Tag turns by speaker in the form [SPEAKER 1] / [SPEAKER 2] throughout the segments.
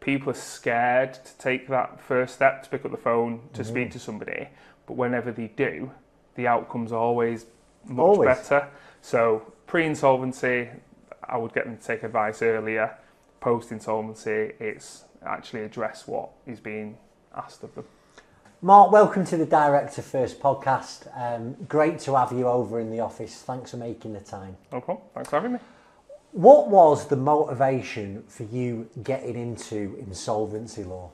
[SPEAKER 1] people are scared to take that first step to pick up the phone to speak to somebody, but whenever they do, the outcome's always much better. So pre-insolvency, I would get them to take advice earlier. Post-insolvency, it's actually address what is being asked of them.
[SPEAKER 2] Mark, welcome to the Director First podcast. Great to have you over in the office. Thanks for making the time.
[SPEAKER 1] No problem. Thanks for having me.
[SPEAKER 2] What was the motivation for you getting into insolvency law?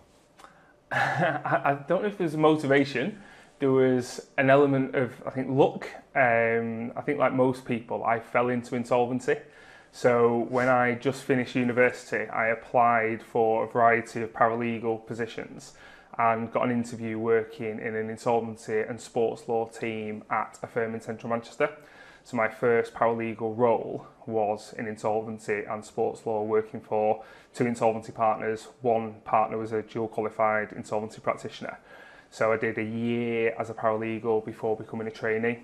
[SPEAKER 1] I don't know if there's a motivation. There was an element of, I think, luck. I think like most people, I fell into insolvency. So when I just finished university, I applied for a variety of paralegal positions and got an interview working in an insolvency and sports law team at a firm in central Manchester. So my first paralegal role was in insolvency and sports law, working for two insolvency partners. One partner was a dual qualified insolvency practitioner. So I did a year as a paralegal before becoming a trainee.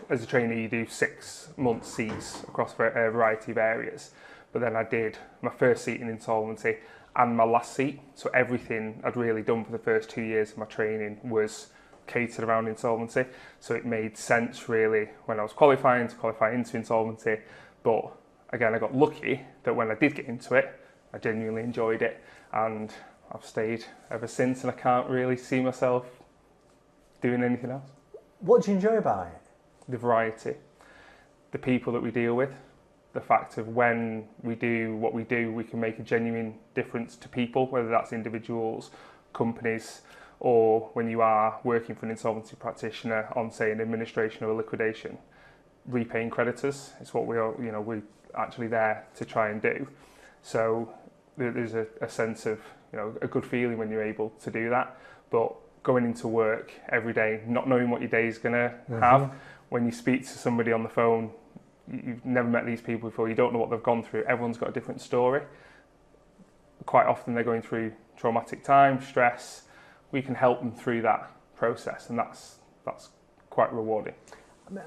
[SPEAKER 1] As a trainee, you do 6 month seats across a variety of areas. But then I did my first seat in insolvency and my last seat. So everything I'd really done for the first 2 years of my training was catered around insolvency. So it made sense really when I was qualifying to qualify into insolvency. But again, I got lucky that when I did get into it, I genuinely enjoyed it. And I've stayed ever since, and I can't really see myself doing anything else.
[SPEAKER 2] What do you enjoy about it?
[SPEAKER 1] The variety, the people that we deal with, the fact of when we do what we do, we can make a genuine difference to people, whether that's individuals, companies, or when you are working for an insolvency practitioner on, say, an administration or a liquidation, repaying creditors. It's what we're actually there to try and do. So there's a sense of, a good feeling when you're able to do that. But going into work every day, not knowing what your day is going to have, when you speak to somebody on the phone, you've never met these people before, you don't know what they've gone through, everyone's got a different story. Quite often they're going through traumatic time, stress. We can help them through that process, and that's quite rewarding.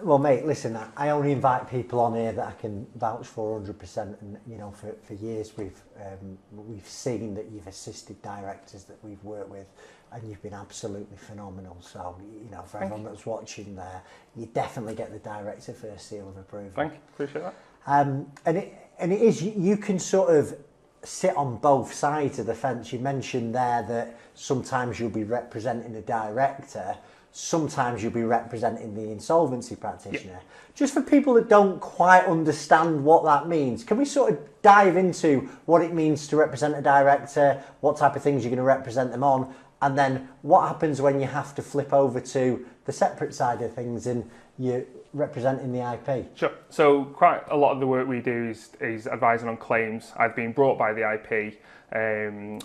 [SPEAKER 2] Well, mate, listen, I only invite people on here that I can vouch for 100%, and for years we've seen that you've assisted directors that we've worked with, and you've been absolutely phenomenal. So, for everyone that's watching there, you definitely get the Director First seal of approval.
[SPEAKER 1] Thank you, appreciate that.
[SPEAKER 2] And it is, you can sort of sit on both sides of the fence. You mentioned there that sometimes you'll be representing a director, sometimes you'll be representing the insolvency practitioner. Yep. Just for people that don't quite understand what that means, can we sort of dive into what it means to represent a director, what type of things you're going to represent them on, and then what happens when you have to flip over to the separate side of things and you're representing the IP?
[SPEAKER 1] Sure. So quite a lot of the work we do is advising on claims either being brought by the IP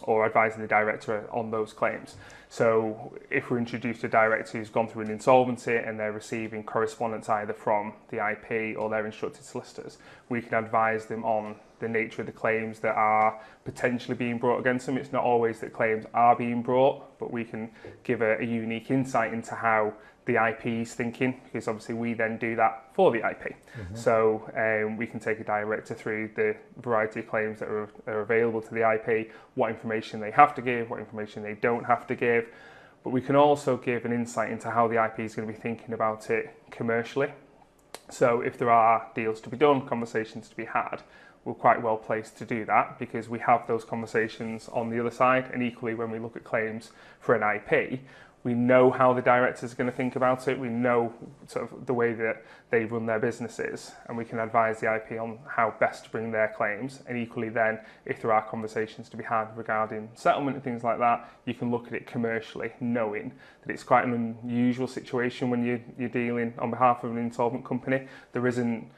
[SPEAKER 1] or advising the director on those claims. So if we're introduced to a director who's gone through an insolvency and they're receiving correspondence either from the IP or their instructed solicitors, we can advise them on the nature of the claims that are potentially being brought against them. It's not always that claims are being brought, but we can give a unique insight into how the IP is thinking, because obviously we then do that for the IP. So we can take a director through the variety of claims that are available to the IP, what information they have to give, what information they don't have to give, but we can also give an insight into how the IP is going to be thinking about it commercially. So if there are deals to be done, conversations to be had, we're quite well placed to do that because we have those conversations on the other side, and equally when we look at claims for an IP, we know how the directors are going to think about it. We know sort of the way that they run their businesses, and we can advise the IP on how best to bring their claims. And equally then, if there are conversations to be had regarding settlement and things like that, you can look at it commercially, knowing that it's quite an unusual situation when you're dealing on behalf of an insolvent company. There isn't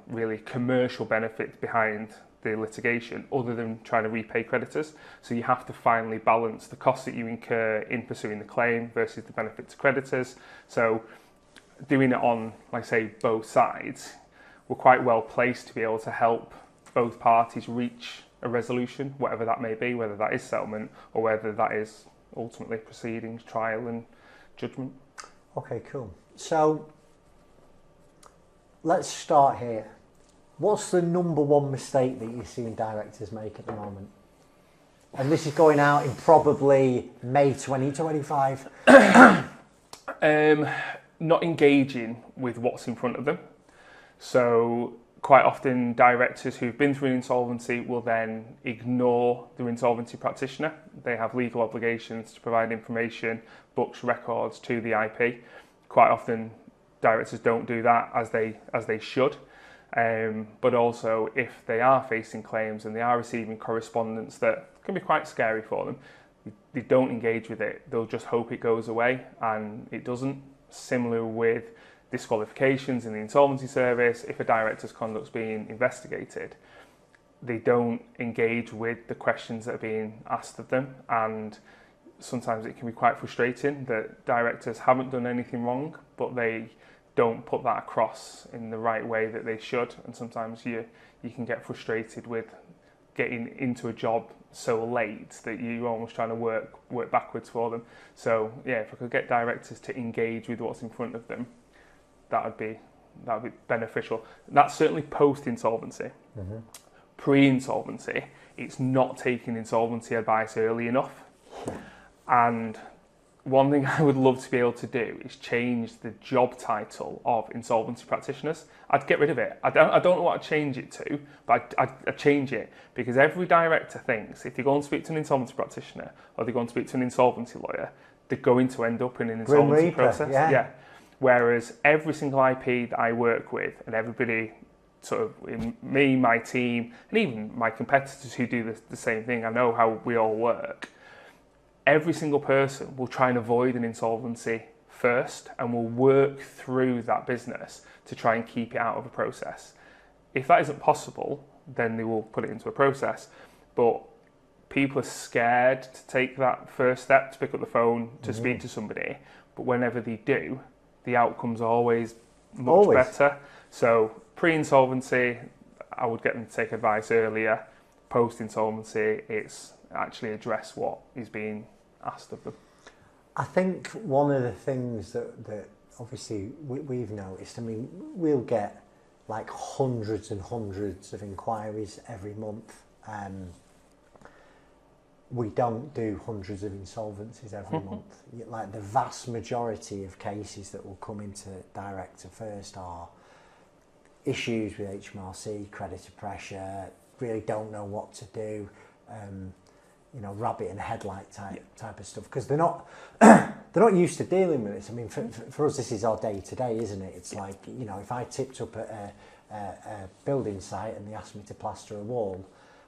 [SPEAKER 1] really commercial benefit behind the litigation other than trying to repay creditors. So you have to finally balance the costs that you incur in pursuing the claim versus the benefit to creditors. So doing it on, like I say, both sides, we're quite well placed to be able to help both parties reach a resolution, whatever that may be, whether that is settlement or whether that is ultimately proceedings, trial and judgment.
[SPEAKER 2] Okay, cool. So let's start here. What's the number one mistake that you're seeing directors make at the moment? And this is going out in probably May 2025.
[SPEAKER 1] Not engaging with what's in front of them. So quite often directors who've been through an insolvency will then ignore the insolvency practitioner. They have legal obligations to provide information, books, records to the IP. Quite often directors don't do that as they should. But also if they are facing claims and they are receiving correspondence that can be quite scary for them, they don't engage with it. They'll just hope it goes away, and it doesn't. Similar with disqualifications in the insolvency service, if a director's conduct's being investigated, they don't engage with the questions that are being asked of them, and sometimes it can be quite frustrating that directors haven't done anything wrong, but they don't put that across in the right way that they should, and sometimes you can get frustrated with getting into a job so late that you're almost trying to work backwards for them. So yeah, if I could get directors to engage with what's in front of them, that would be beneficial. That's certainly post-insolvency. Mm-hmm. Pre-insolvency, it's not taking insolvency advice early enough. And one thing I would love to be able to do is change the job title of insolvency practitioners. I'd get rid of it. I don't know what I'd change it to, but I'd change it, because every director thinks if they go and speak to an insolvency practitioner or they go and speak to an insolvency lawyer, they're going to end up in an insolvency process. Yeah. Whereas every single IP that I work with, and everybody sort of in me, my team, and even my competitors who do the same thing, I know how we all work. Every single person will try and avoid an insolvency first and will work through that business to try and keep it out of a process. If that isn't possible, then they will put it into a process. But people are scared to take that first step, to pick up the phone, to speak to somebody. But whenever they do, the outcome's always much better. So pre-insolvency, I would get them to take advice earlier. Post-insolvency, it's actually address what is being asked of them.
[SPEAKER 2] I think one of the things that obviously we've noticed, I mean, we'll get like hundreds and hundreds of inquiries every month. We don't do hundreds of insolvencies every month. Like the vast majority of cases that will come into director first are issues with HMRC, creditor pressure, really don't know what to do, rabbit in headlight type of stuff, because they're not used to dealing with this. I mean, for us, this is our day to day, isn't it? It's like, if I tipped up at a building site and they asked me to plaster a wall,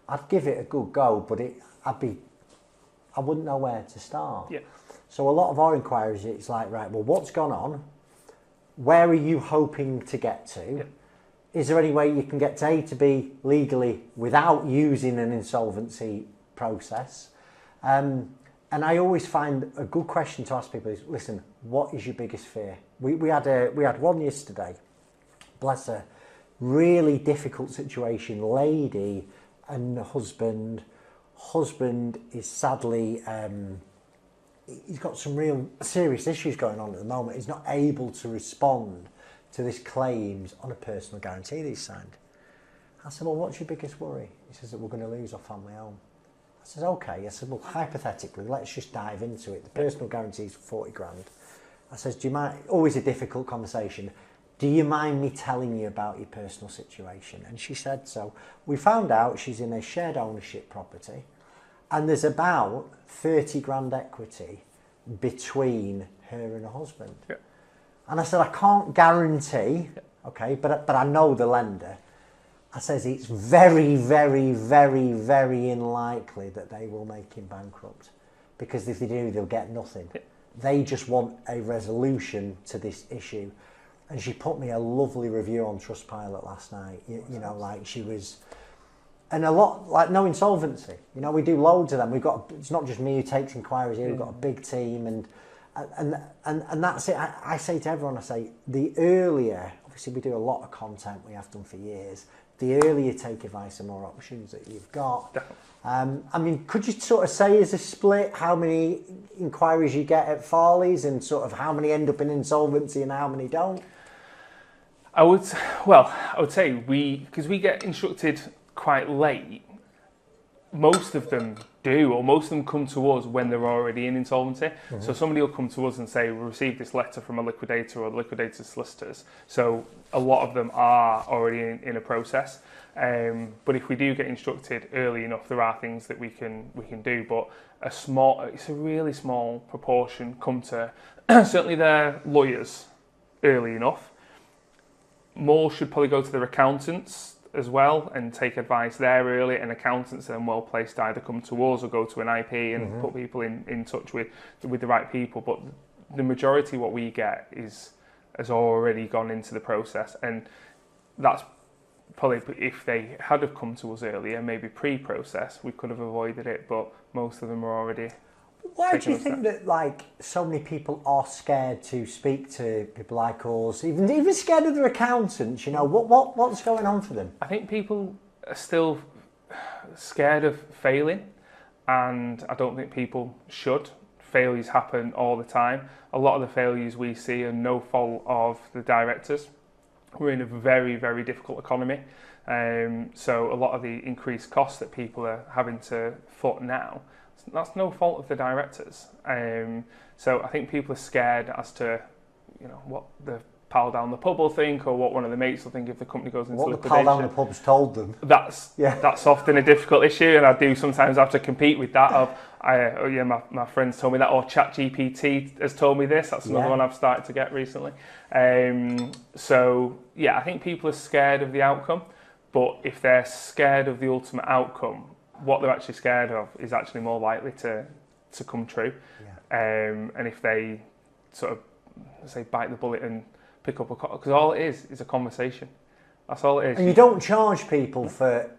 [SPEAKER 2] I'd give it a good go, but I wouldn't know where to start. Yeah. So a lot of our inquiries, it's like, right, well, what's gone on? Where are you hoping to get to? Yeah. Is there any way you can get to A to B legally without using an insolvency process? And I always find a good question to ask people is, listen, what is your biggest fear? We had one yesterday, bless her, really difficult situation, lady and husband is sadly, he's got some real serious issues going on at the moment. He's not able to respond to this claims on a personal guarantee that he's signed. I said, well, what's your biggest worry? He says that we're going to lose our family home. I said, okay. I said, well, hypothetically, let's just dive into it. The personal guarantee is 40 grand. I says, do you mind, always a difficult conversation, do you mind me telling you about your personal situation? And she said so. We found out she's in a shared ownership property and there's about 30 grand equity between her and her husband. Yeah. And I said, I can't guarantee, okay, but I know the lender. I says, it's very, very, very, very unlikely that they will make him bankrupt, because if they do, they'll get nothing. Yeah. They just want a resolution to this issue. And she put me a lovely review on Trustpilot last night. Like she was, and a lot, like no insolvency. We do loads of them. It's not just me who takes inquiries here. We've got a big team, and that's it. I say to everyone, I say, the earlier, obviously we do a lot of content, we have done for years. The earlier you take advice, the more options that you've got. I mean, could you sort of say as a split how many inquiries you get at Farley's and sort of how many end up in insolvency and how many don't?
[SPEAKER 1] I would say because we get instructed quite late, most of them do, or most of them come to us when they're already in insolvency. So somebody will come to us and say, we received this letter from a liquidator or the liquidator's solicitors. So a lot of them are already in a process. But if we do get instructed early enough, there are things that we can do. But it's a really small proportion come to certainly their lawyers early enough. More should probably go to their accountants as well and take advice there early, and accountants are then well placed to either come to us or go to an IP and put people in touch with the right people. But the majority what we get has already gone into the process, and that's probably, if they had have come to us earlier, maybe pre-process, we could have avoided it, but most of them are already.
[SPEAKER 2] Why do you think that, like, so many people are scared to speak to people like us, even scared of their accountants? You know, what's going on for them?
[SPEAKER 1] I think people are still scared of failing, and I don't think people should. Failures happen all the time. A lot of the failures we see are no fault of the directors. We're in a very, very difficult economy, so a lot of the increased costs that people are having to foot now, that's no fault of the directors. So I think people are scared as to, what the pal down the pub will think, or what one of the mates will think if the company goes into liquidation.
[SPEAKER 2] What the pal down the pub's told them.
[SPEAKER 1] That's often a difficult issue, and I do sometimes have to compete with that. My friends told me that, or ChatGPT has told me this. That's another one I've started to get recently. So I think people are scared of the outcome, but if they're scared of the ultimate outcome, what they're actually scared of is actually more likely to come true. And if they sort of say bite the bullet and pick up because all it is a conversation. That's all it is.
[SPEAKER 2] And you don't charge people for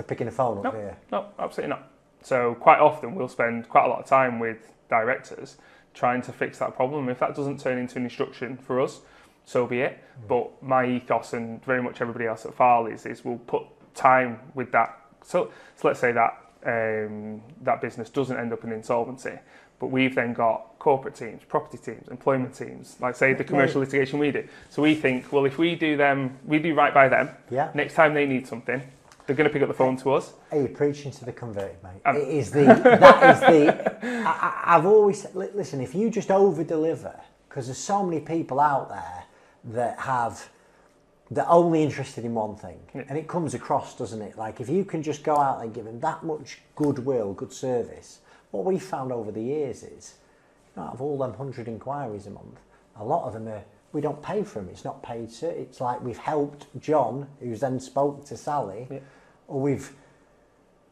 [SPEAKER 2] picking the phone up here?
[SPEAKER 1] No, absolutely not. So quite often we'll spend quite a lot of time with directors trying to fix that problem. If that doesn't turn into an instruction for us, so be it. But my ethos, and very much everybody else at Farley's, is we'll put time with that. So let's say that that business doesn't end up in insolvency, but we've then got corporate teams, property teams, employment teams, like say the commercial litigation we do. So we think, well, if we do right by them, next time they need something, they're going to pick up the phone to us.
[SPEAKER 2] Are you preaching to the converted, mate? I've always said, listen, if you just over-deliver, because there's so many people out there they're only interested in one thing, and it comes across, doesn't it? Like, if you can just go out and give them that much goodwill, good service, what we've found over the years is, out of all them 100 inquiries a month, a lot of them we don't pay for them. It's not paid. It's like we've helped John, who's then spoke to Sally, or we've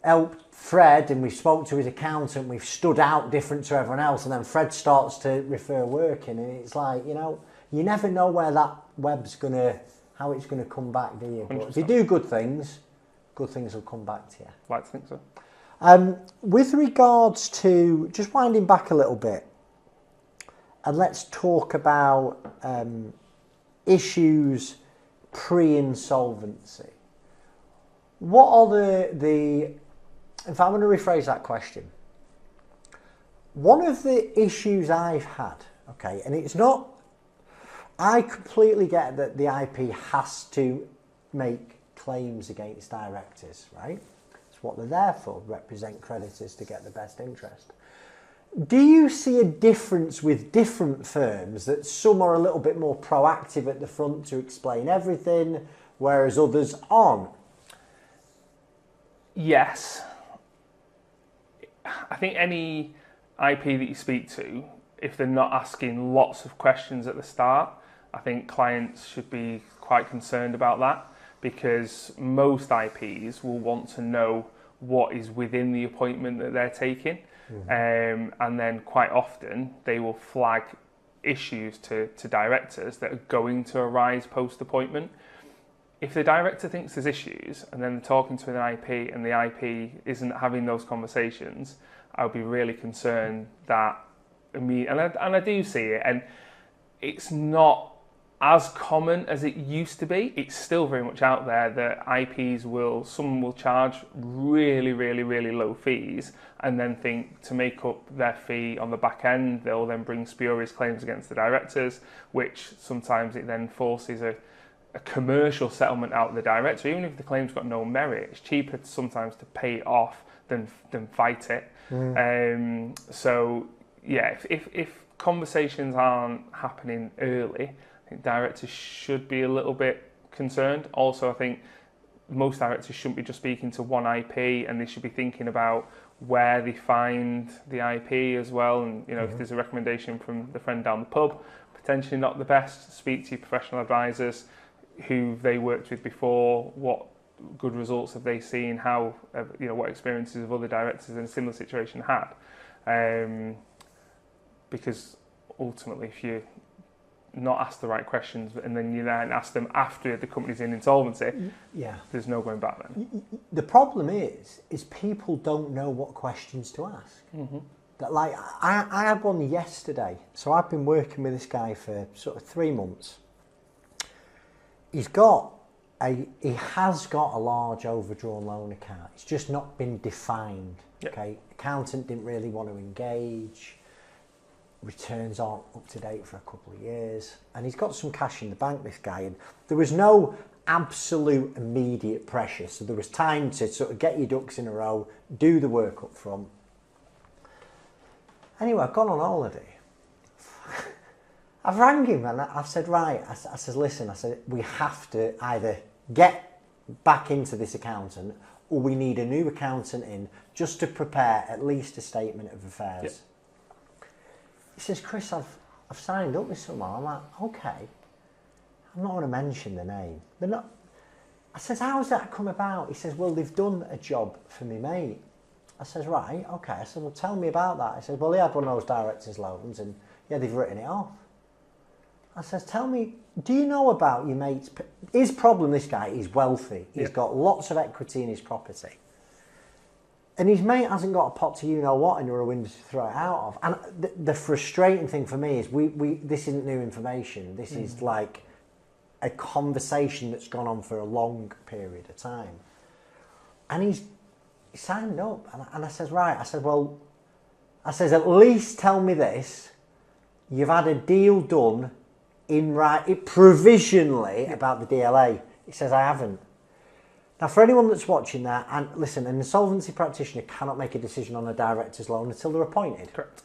[SPEAKER 2] helped Fred and we've spoke to his accountant, we've stood out different to everyone else, and then Fred starts to refer work in, and it's like, you never know where that web's how it's going to come back, do you? But if you do good things will come back to you.
[SPEAKER 1] I'd like to think so.
[SPEAKER 2] With regards to, just winding back a little bit, and let's talk about issues pre-insolvency. What are in fact, I'm going to rephrase that question. One of the issues I've had, and it's not, I completely get that the IP has to make claims against directors, right? It's what they're there for, represent creditors to get the best interest. Do you see a difference with different firms, that some are a little bit more proactive at the front to explain everything, whereas others aren't?
[SPEAKER 1] Yes. I think any IP that you speak to, if they're not asking lots of questions at the start, I think clients should be quite concerned about that, because most IPs will want to know what is within the appointment that they're taking. And then quite often they will flag issues to directors that are going to arise post-appointment. If the director thinks there's issues and then they're talking to an IP and the IP isn't having those conversations, I'll be really concerned that, and I do see it, and it's not as common as it used to be. It's still very much out there that IPs some will charge really, really, really low fees, and then think to make up their fee on the back end, they'll then bring spurious claims against the directors, which sometimes it then forces a commercial settlement out of the director. Even if the claim's got no merit, it's cheaper sometimes to pay it off than fight it. So yeah, if conversations aren't happening early, I think directors should be a little bit concerned. Also, I think most directors shouldn't be just speaking to one IP, and they should be thinking about where they find the IP as well. And if there's a recommendation from the friend down the pub, potentially not the best, speak to your professional advisors who they worked with before, what good results have they seen, how what experiences of other directors in a similar situation had, because ultimately if you not ask the right questions and then you then ask them after the company's in insolvency, there's no going back then.
[SPEAKER 2] The problem is people don't know what questions to ask. That, like, I had one yesterday, so I've been working with this guy for sort of 3 months. He has got a large overdrawn loan account. It's just not been defined. Okay, accountant didn't really want to engage. Returns aren't up to date for a couple of years, and he's got some cash in the bank, this guy, and there was no absolute immediate pressure, so there was time to sort of get your ducks in a row, do the work up front. Anyway, I've gone on holiday. I've rang him and I've said, right, I said, listen, I said, we have to either get back into this accountant or we need a new accountant in just to prepare at least a statement of affairs. He says, Chris, I've signed up with someone. I'm like, okay. I'm not going to mention the name. They're not. I says, how's that come about? He says, well, they've done a job for me, mate. I says, right, okay. I said, well, tell me about that. I said, well, he had one of those director's loans and they've written it off. I says, tell me, do you know about your mate's... His problem, this guy, he's wealthy. He's got lots of equity in his property. And his mate hasn't got a pot to you-know-what in your window to throw it out of. And the frustrating thing for me is this isn't new information. This is like a conversation that's gone on for a long period of time. And he signed up. And I says, right. I said, well... I says, at least tell me this. You've had a deal done provisionally about the DLA. He says, I haven't. Now, for anyone that's watching that, and listen, an insolvency practitioner cannot make a decision on a director's loan until they're appointed.
[SPEAKER 1] Correct.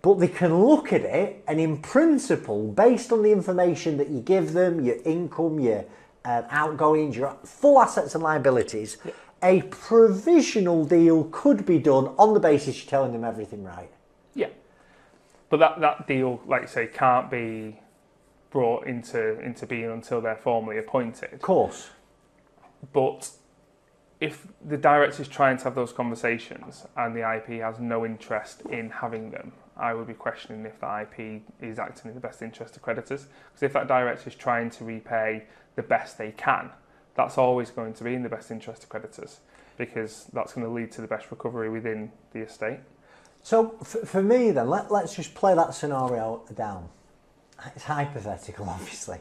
[SPEAKER 2] But they can look at it, and in principle, based on the information that you give them, your income, your outgoings, your full assets and liabilities, a provisional deal could be done on the basis you're telling them everything right. Yeah.
[SPEAKER 1] But that deal, like you say, can't be brought into being until they're formally appointed.
[SPEAKER 2] Of course.
[SPEAKER 1] But if the director is trying to have those conversations and the IP has no interest in having them, I would be questioning if the IP is acting in the best interest of creditors. Because if that director is trying to repay the best they can, that's always going to be in the best interest of creditors, because that's going to lead to the best recovery within the estate.
[SPEAKER 2] So for me then, let's just play that scenario down. It's hypothetical, obviously.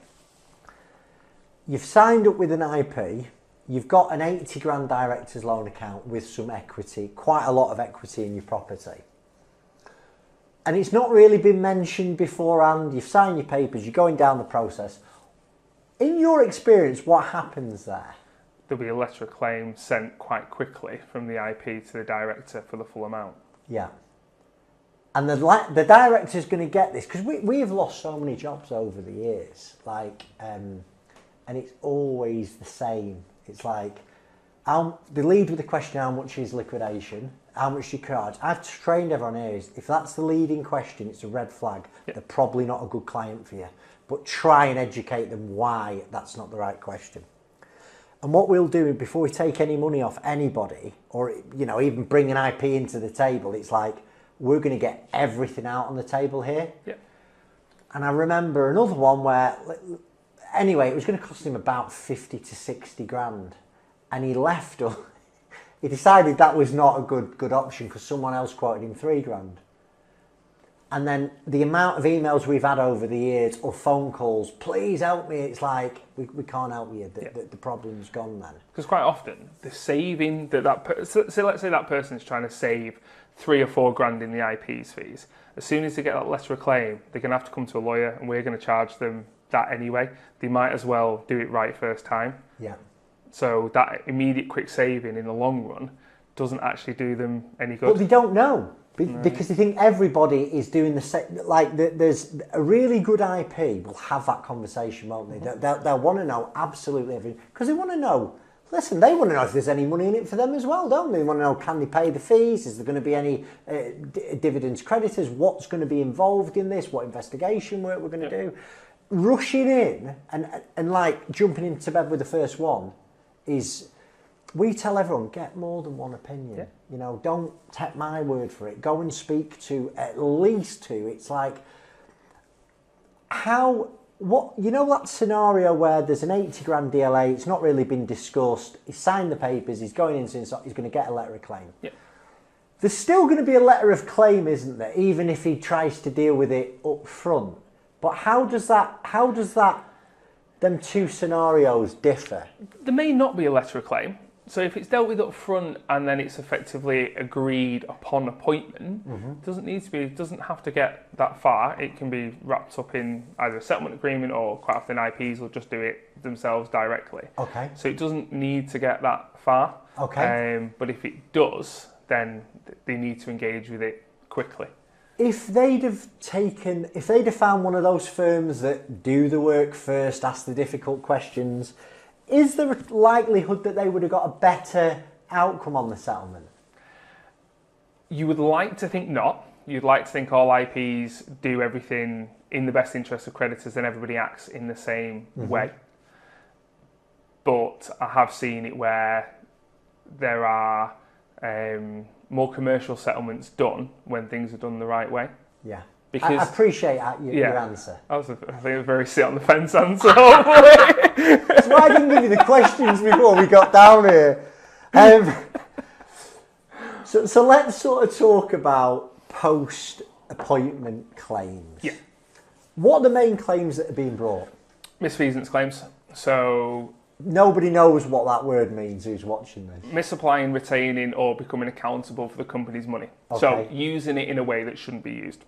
[SPEAKER 2] You've signed up with an IP, you've got an 80 grand director's loan account with some equity, quite a lot of equity in your property. And it's not really been mentioned beforehand, you've signed your papers, you're going down the process. In your experience, what happens there?
[SPEAKER 1] There'll be a letter of claim sent quite quickly from the IP to the director for the full amount.
[SPEAKER 2] Yeah. And the director's going to get this, because we've lost so many jobs over the years, and it's always the same. It's like, they lead with the question, how much is liquidation? How much do you charge? I've trained everyone here, if that's the leading question, it's a red flag. They're probably not a good client for you. But try and educate them why that's not the right question. And what we'll do before we take any money off anybody, or even bring an IP into the table, it's like, we're going to get everything out on the table here. Yeah. And I remember another one where, anyway, it was going to cost him about 50 to 60 grand. And he left, he decided that was not a good option because someone else quoted him 3 grand. And then the amount of emails we've had over the years or phone calls, please help me, it's like, we can't help you, the problem's gone then.
[SPEAKER 1] Because quite often, the saving so let's say that person is trying to save 3 or 4 grand in the IP's fees. As soon as they get that letter of claim, they're going to have to come to a lawyer and we're going to charge them that anyway. They might as well do it right first time.
[SPEAKER 2] Yeah.
[SPEAKER 1] So that immediate quick saving in the long run doesn't actually do them any good.
[SPEAKER 2] But they don't know. Because they think everybody is doing the same. Like, there's a really good IP will have that conversation, won't they? They'll want to know absolutely everything. Because they want to know, listen, they want to know if there's any money in it for them as well, don't they? They want to know, can they pay the fees? Is there going to be any dividends creditors? What's going to be involved in this? What investigation work we're going to do? Rushing in and like jumping into bed with the first one is... We tell everyone, get more than one opinion. You know, don't take my word for it. Go and speak to at least two. It's like, you know that scenario where there's an 80 grand DLA, it's not really been discussed, he's signed the papers, he's going into he's going to get a letter of claim. There's still going to be a letter of claim, isn't there, even if he tries to deal with it up front. But how does them two scenarios differ?
[SPEAKER 1] There may not be a letter of claim. So if it's dealt with up front and then it's effectively agreed upon appointment, it doesn't have to get that far. It can be wrapped up in either a settlement agreement, or quite often IPs will just do it themselves directly.
[SPEAKER 2] Okay.
[SPEAKER 1] So it doesn't need to get that far.
[SPEAKER 2] Okay.
[SPEAKER 1] But if it does, then they need to engage with it quickly.
[SPEAKER 2] If they'd have found one of those firms that do the work first, ask the difficult questions, is there a likelihood that they would have got a better outcome on the settlement?
[SPEAKER 1] You would like to think not. You'd like to think all IPs do everything in the best interest of creditors and everybody acts in the same way. But I have seen it where there are more commercial settlements done when things are done the right way.
[SPEAKER 2] Yeah.
[SPEAKER 1] Because,
[SPEAKER 2] I appreciate your answer.
[SPEAKER 1] I think a very sit on the fence answer. That's
[SPEAKER 2] why I didn't give you the questions before we got down here. So let's sort of talk about post-appointment claims.
[SPEAKER 1] Yeah.
[SPEAKER 2] What are the main claims that are being brought?
[SPEAKER 1] Misfeasance claims. So
[SPEAKER 2] nobody knows what that word means who's watching this.
[SPEAKER 1] Misapplying, retaining, or becoming accountable for the company's money.
[SPEAKER 2] Okay.
[SPEAKER 1] So using it in a way that shouldn't be used.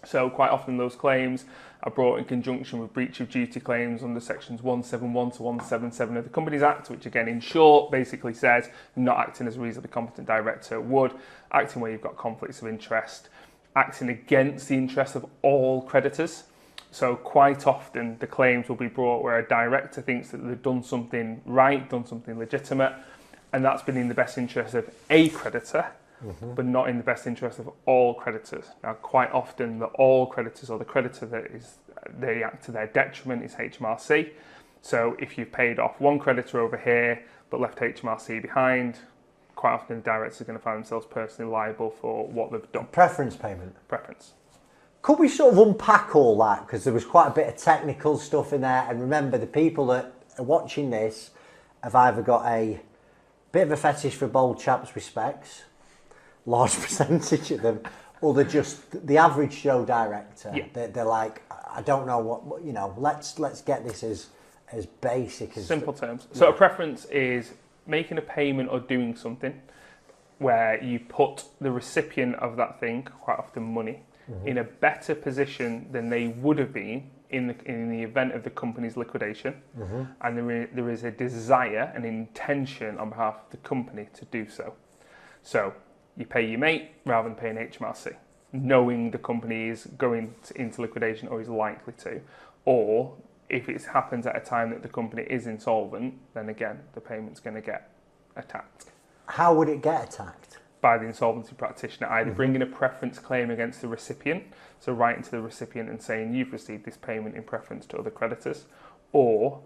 [SPEAKER 1] So quite often those claims are brought in conjunction with breach of duty claims under sections 171 to 177 of the Companies Act, which again in short basically says not acting as a reasonably competent director would, acting where you've got conflicts of interest, acting against the interests of all creditors. So quite often the claims will be brought where a director thinks that they've done something right, done something legitimate, and that's been in the best interest of a creditor, but not in the best interest of all creditors. Now, quite often, the all creditors or the creditor they act to their detriment is HMRC. So if you've paid off one creditor over here but left HMRC behind, quite often the directors are going to find themselves personally liable for what they've done.
[SPEAKER 2] Preference payment.
[SPEAKER 1] Preference.
[SPEAKER 2] Could we sort of unpack all that? Because there was quite a bit of technical stuff in there. And remember, the people that are watching this have either got a bit of a fetish for bold chaps with specs, large percentage of them, or they're just the average Joe director.
[SPEAKER 1] Yeah.
[SPEAKER 2] They're like, I don't know what, you know, let's get this as basic as...
[SPEAKER 1] Simple terms. So a preference is making a payment or doing something where you put the recipient of that thing, quite often money, in a better position than they would have been in the event of the company's liquidation, and there is a desire, an intention on behalf of the company to do so. So you pay your mate rather than paying HMRC, knowing the company is going into liquidation or is likely to, or if it happens at a time that the company is insolvent, then again the payment's going to get attacked.
[SPEAKER 2] How would it get attacked?
[SPEAKER 1] By the insolvency practitioner, either bringing a preference claim against the recipient, so writing to the recipient and saying you've received this payment in preference to other creditors, or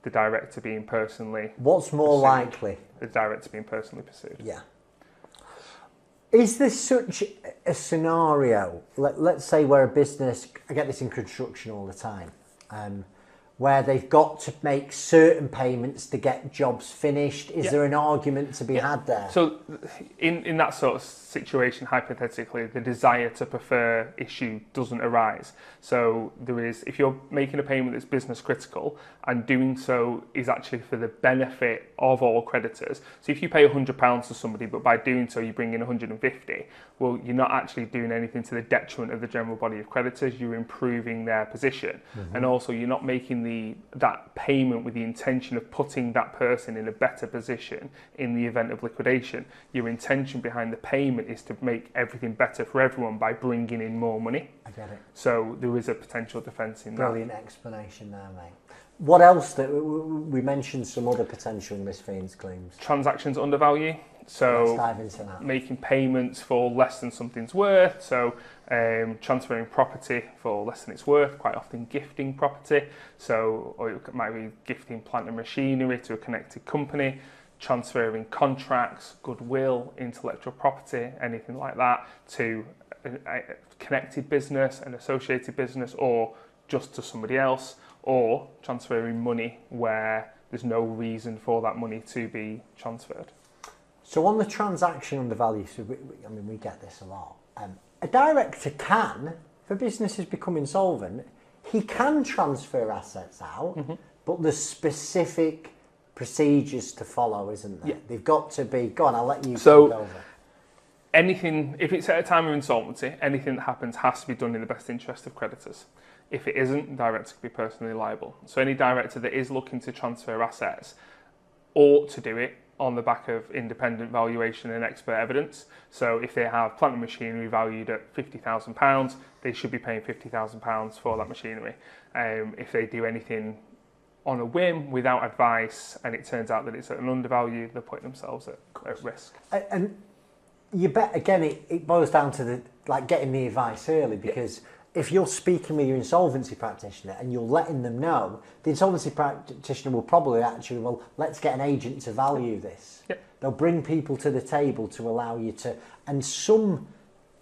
[SPEAKER 1] the director being personally...
[SPEAKER 2] What's more likely?
[SPEAKER 1] The director being personally pursued.
[SPEAKER 2] Yeah. Is there such a scenario, let's say where a business, I get this in construction all the time, where they've got to make certain payments to get jobs finished? Is there an argument to be had there?
[SPEAKER 1] So in that sort of situation, hypothetically, the desire to prefer issue doesn't arise. So there is, if you're making a payment that's business critical and doing so is actually for the benefit of all creditors. So if you pay £100 to somebody, but by doing so you bring in 150, well, you're not actually doing anything to the detriment of the general body of creditors. You're improving their position. And also you're not making that payment with the intention of putting that person in a better position in the event of liquidation. Your intention behind the payment is to make everything better for everyone by bringing in more money.
[SPEAKER 2] I get it.
[SPEAKER 1] So there is a potential defence in that.
[SPEAKER 2] Brilliant explanation there, mate. What else? We mentioned some other potential misfeasance claims.
[SPEAKER 1] Transactions under value. So
[SPEAKER 2] let's dive into that.
[SPEAKER 1] Making payments for less than something's worth. So transferring property for less than it's worth, quite often gifting property. So, or it might be gifting plant and machinery to a connected company, transferring contracts, goodwill, intellectual property, anything like that to a connected business, an associated business, or just to somebody else, or transferring money where there's no reason for that money to be transferred.
[SPEAKER 2] So on the transaction under value, so we get this a lot. A director can, if a business has become insolvent, he can transfer assets out, but there's specific procedures to follow, isn't there? Yeah. They've got to be, go on, I'll let you take over.
[SPEAKER 1] Anything, if it's at a time of insolvency, anything that happens has to be done in the best interest of creditors. If it isn't, the director could be personally liable. So any director that is looking to transfer assets ought to do it on the back of independent valuation and expert evidence. So if they have plant and machinery valued at £50,000, they should be paying £50,000 for that machinery. If they do anything on a whim without advice and it turns out that it's at an undervalue, they're putting themselves at risk. And
[SPEAKER 2] you bet, again, it boils down to getting the advice early, because if you're speaking with your insolvency practitioner and you're letting them know, the insolvency practitioner will probably actually, well, let's get an agent to value this. Yep. They'll bring people to the table to allow you to, and some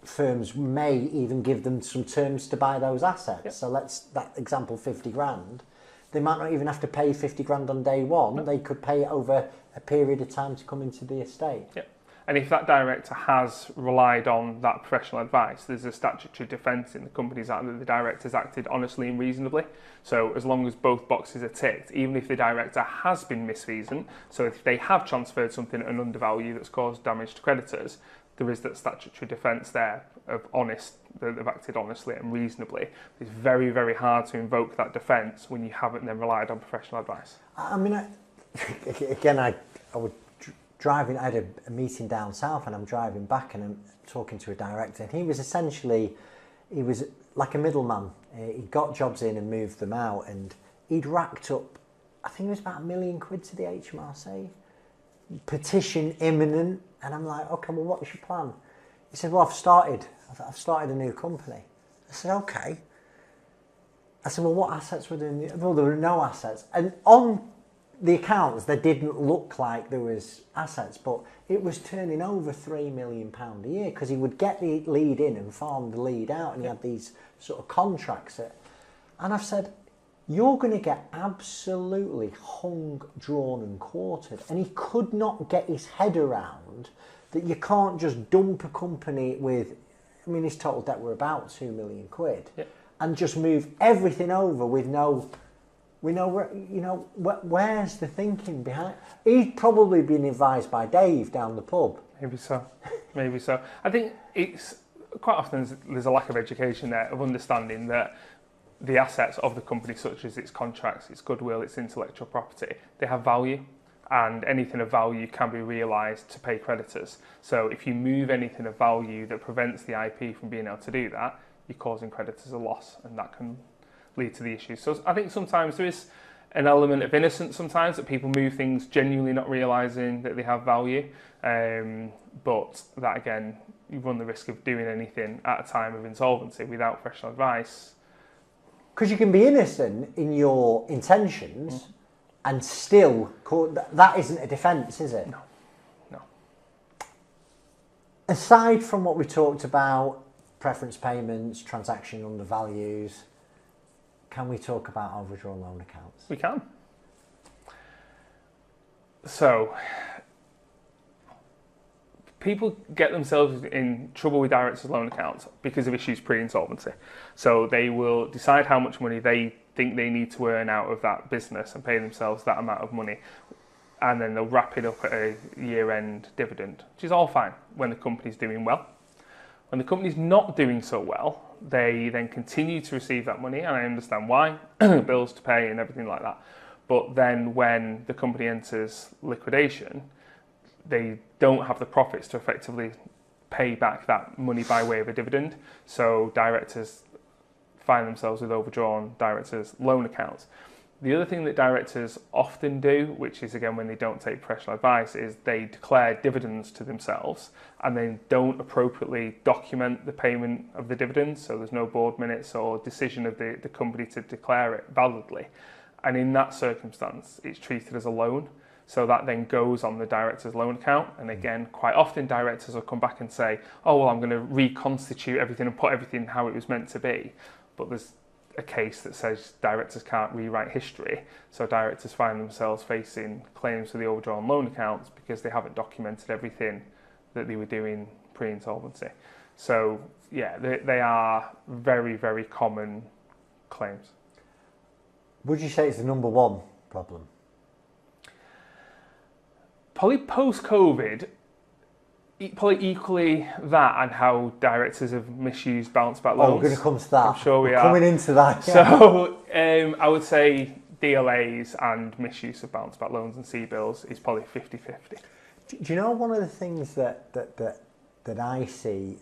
[SPEAKER 2] firms may even give them some terms to buy those assets. Yep. So that example, 50 grand, they might not even have to pay 50 grand on day one. Yep. They could pay it over a period of time to come into the estate.
[SPEAKER 1] Yep. And if that director has relied on that professional advice, there's a statutory defence in the Companies Act that the director's acted honestly and reasonably. So as long as both boxes are ticked, even if the director has been misfeasant, so if they have transferred something at an undervalue that's caused damage to creditors, there is that statutory defence there of that they've acted honestly and reasonably. It's very, very hard to invoke that defence when you haven't then relied on professional advice.
[SPEAKER 2] I mean, I would... driving, I had a meeting down south and I'm driving back and I'm talking to a director, and he was like a middleman. He got jobs in and moved them out, and he'd racked up, I think it was about £1 million to the HMRC, petition imminent, and I'm like, okay, well, what's your plan? He said, well, I've started a new company. I said, okay. I said, well, what assets were there? Well, there were no assets. And on the accounts, they didn't look like there was assets, but it was turning over £3 million a year, because he would get the lead in and farm the lead out, and he had these sort of contracts. And I've said, you're going to get absolutely hung, drawn and quartered. And he could not get his head around that you can't just dump a company with, I mean, his total debt were about £2 million, and just move everything over with no... where's the thinking behind? He'd probably been advised by Dave down the pub.
[SPEAKER 1] Maybe so. I think it's quite often there's a lack of education there, of understanding that the assets of the company, such as its contracts, its goodwill, its intellectual property, they have value, and anything of value can be realised to pay creditors. So if you move anything of value that prevents the IP from being able to do that, you're causing creditors a loss, and that can lead to the issues. So I think sometimes there is an element of innocence sometimes, that people move things genuinely not realising that they have value, but that again, you run the risk of doing anything at a time of insolvency without professional advice.
[SPEAKER 2] Because you can be innocent in your intentions and still, that isn't a defence, is it?
[SPEAKER 1] No.
[SPEAKER 2] Aside from what we talked about, preference payments, transaction undervalues, can we talk about overdrawn loan accounts?
[SPEAKER 1] We can. So, people get themselves in trouble with directors' loan accounts because of issues pre-insolvency. So they will decide how much money they think they need to earn out of that business and pay themselves that amount of money, and then they'll wrap it up at a year-end dividend, which is all fine when the company's doing well. When the company's not doing so well, they then continue to receive that money, and I understand why, bills to pay and everything like that. But then when the company enters liquidation, they don't have the profits to effectively pay back that money by way of a dividend. So directors find themselves with overdrawn directors' loan accounts. The other thing that directors often do, which is again when they don't take professional advice, is they declare dividends to themselves and then don't appropriately document the payment of the dividends. So there's no board minutes or decision of the company to declare it validly. And in that circumstance, it's treated as a loan. So that then goes on the director's loan account. And again, quite often directors will come back and say, oh, well, I'm going to reconstitute everything and put everything how it was meant to be. But there's a case that says directors can't rewrite history. So directors find themselves facing claims for the overdrawn loan accounts because they haven't documented everything that they were doing pre-insolvency. So yeah, they are very, very common claims.
[SPEAKER 2] Would you say it's the number one problem?
[SPEAKER 1] Probably post-COVID, probably equally that and how directors have misused bounce-back loans.
[SPEAKER 2] Oh, we're going to come to that.
[SPEAKER 1] I'm sure we are.
[SPEAKER 2] Coming into that. Yeah.
[SPEAKER 1] So I would say DLAs and misuse of bounce-back loans and C-bills is probably 50-50.
[SPEAKER 2] Do you know one of the things that I see,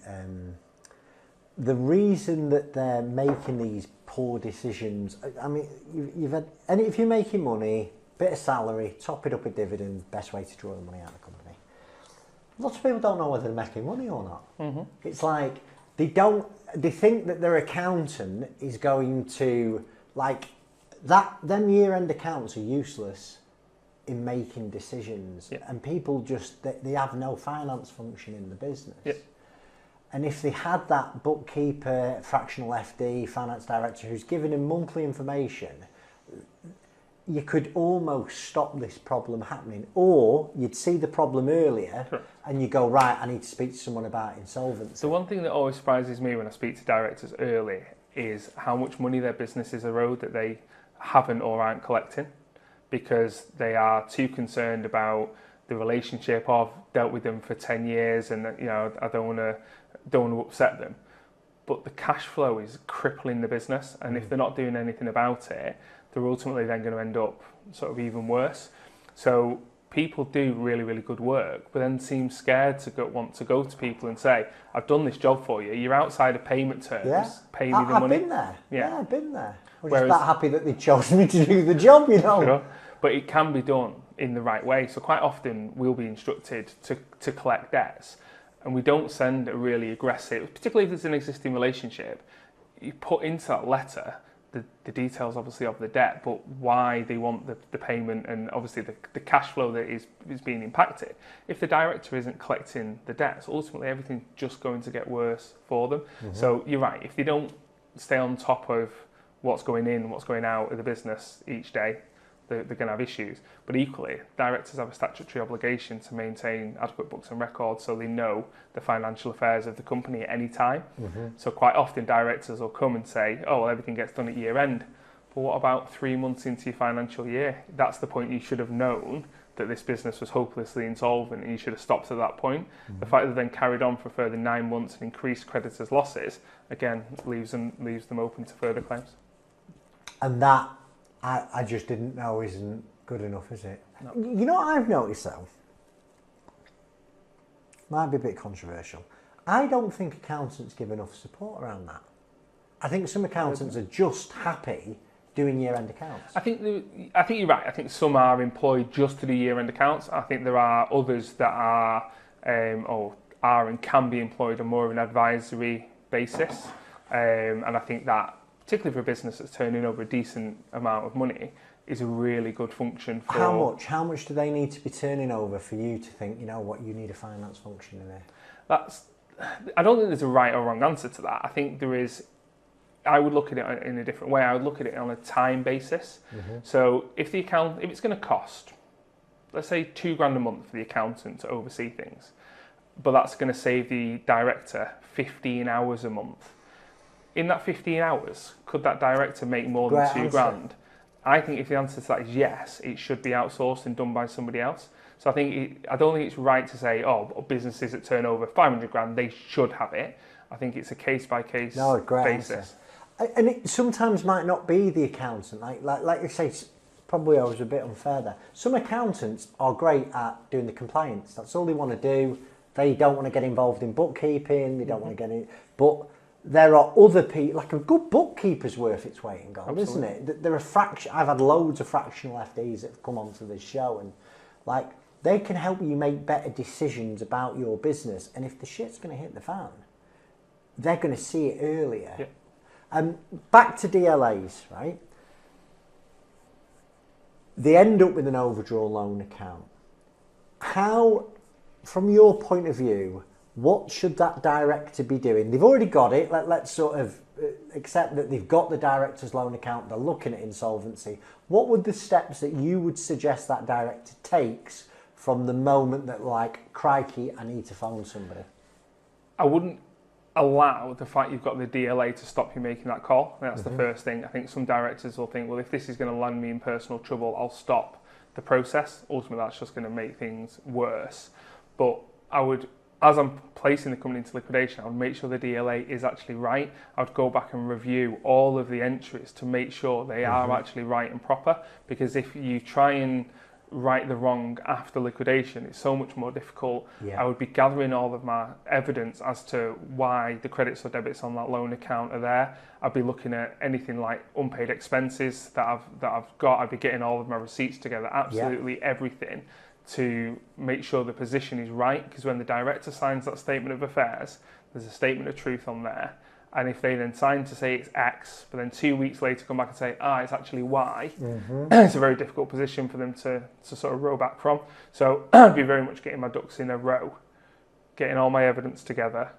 [SPEAKER 2] the reason that they're making these poor decisions, I mean, you've had, and if you're making money, bit of salary, top it up with dividends, best way to draw the money out of the company. Lots of people don't know whether they're making money or not. Mm-hmm. It's like they think that their accountant is going to, like, them year-end accounts are useless in making decisions. Yeah. And people just, they have no finance function in the business. Yeah. And if they had that bookkeeper, fractional FD, finance director who's giving them monthly information, you could almost stop this problem happening, or you'd see the problem earlier. Sure. And you go, right, I need to speak to someone about insolvency.
[SPEAKER 1] The one thing that always surprises me when I speak to directors early is how much money their businesses erode that they haven't or aren't collecting, because they are too concerned about the relationship of dealt with them for 10 years and I don't want to upset them. But the cash flow is crippling the business, and if they're not doing anything about it, they're ultimately then going to end up sort of even worse. So people do really, really good work, but then seem scared to want to go to people and say, I've done this job for you, you're outside of payment terms, pay me the money.
[SPEAKER 2] I've been there. Yeah, I've been there. I'm just that happy that they chose me to do the job,
[SPEAKER 1] Sure. But it can be done in the right way. So quite often we'll be instructed to collect debts, and we don't send a really aggressive, particularly if there's an existing relationship, you put into that letter the details obviously of the debt, but why they want the payment, and obviously the cash flow that is being impacted. If the director isn't collecting the debts, ultimately everything's just going to get worse for them. Mm-hmm. So you're right, if they don't stay on top of what's going in and what's going out of the business each day, they're going to have issues. But equally, directors have a statutory obligation to maintain adequate books and records so they know the financial affairs of the company at any time. Mm-hmm. So quite often directors will come and say, oh, well, everything gets done at year end. But what about 3 months into your financial year? That's the point you should have known that this business was hopelessly insolvent, and you should have stopped at that point. Mm-hmm. The fact that they then carried on for a further 9 months and increased creditors' losses, again, leaves them open to further claims.
[SPEAKER 2] And that, I just didn't know, isn't good enough, is it? No. You know what I've noticed though? Might be a bit controversial. I don't think accountants give enough support around that. I think some accountants are just happy doing year-end accounts. I think you're right. I think some are employed just to do year-end accounts. I think there are others that are and can be employed on more of an advisory basis. And I think that, particularly for a business that's turning over a decent amount of money, is a really good function for... How much do they need to be turning over for you to think, you know what, you need a finance function in there? I don't think there's a right or wrong answer to that. I think there is... I would look at it in a different way. I would look at it on a time basis. Mm-hmm. So if it's going to cost, let's say £2,000 a month for the accountant to oversee things, but that's going to save the director 15 hours a month. In that 15 hours, could that director make more than £2,000? I think if the answer to that is yes, it should be outsourced and done by somebody else.
[SPEAKER 1] So I don't think it's right to say, oh, businesses that turn over 500 grand, they should have it. I think it's a case by case basis.
[SPEAKER 2] Answer. And it sometimes might not be the accountant. Like you say, probably I was a bit unfair there. Some accountants are great at doing the compliance. That's all they want to do. They don't want to get involved in bookkeeping. They don't want to get in. But there are other people, like a good bookkeeper's worth its weight in gold, isn't it? There are I've had loads of fractional FDs that have come onto this show, and like they can help you make better decisions about your business. And if the shit's going to hit the fan, they're going to see it earlier. Yeah. Back to DLAs, right? They end up with an overdrawn loan account. How, from your point of view, what should that director be doing? They've already got it. Let's sort of accept that they've got the director's loan account. They're looking at insolvency. What would the steps that you would suggest that director takes from the moment that, like, crikey, I need to phone somebody?
[SPEAKER 1] I wouldn't allow the fact you've got the DLA to stop you making that call. That's the first thing. I think some directors will think, well, if this is going to land me in personal trouble, I'll stop the process. Ultimately, that's just going to make things worse. But I would, as I'm placing the company into liquidation, I would make sure the DLA is actually right. I would go back and review all of the entries to make sure they are actually right and proper. Because if you try and right the wrong after liquidation, it's so much more difficult. I would be gathering all of my evidence as to why the credits or debits on that loan account are there. I'd be looking at anything like unpaid expenses that I've got. I'd be getting all of my receipts together, absolutely everything, to make sure the position is right. Because when the director signs that statement of affairs, there's a statement of truth on there. And if they then sign to say it's X, but then 2 weeks later come back and say, it's actually Y, it's a very difficult position for them to sort of row back from. So I'd be very much getting my ducks in a row, getting all my evidence together.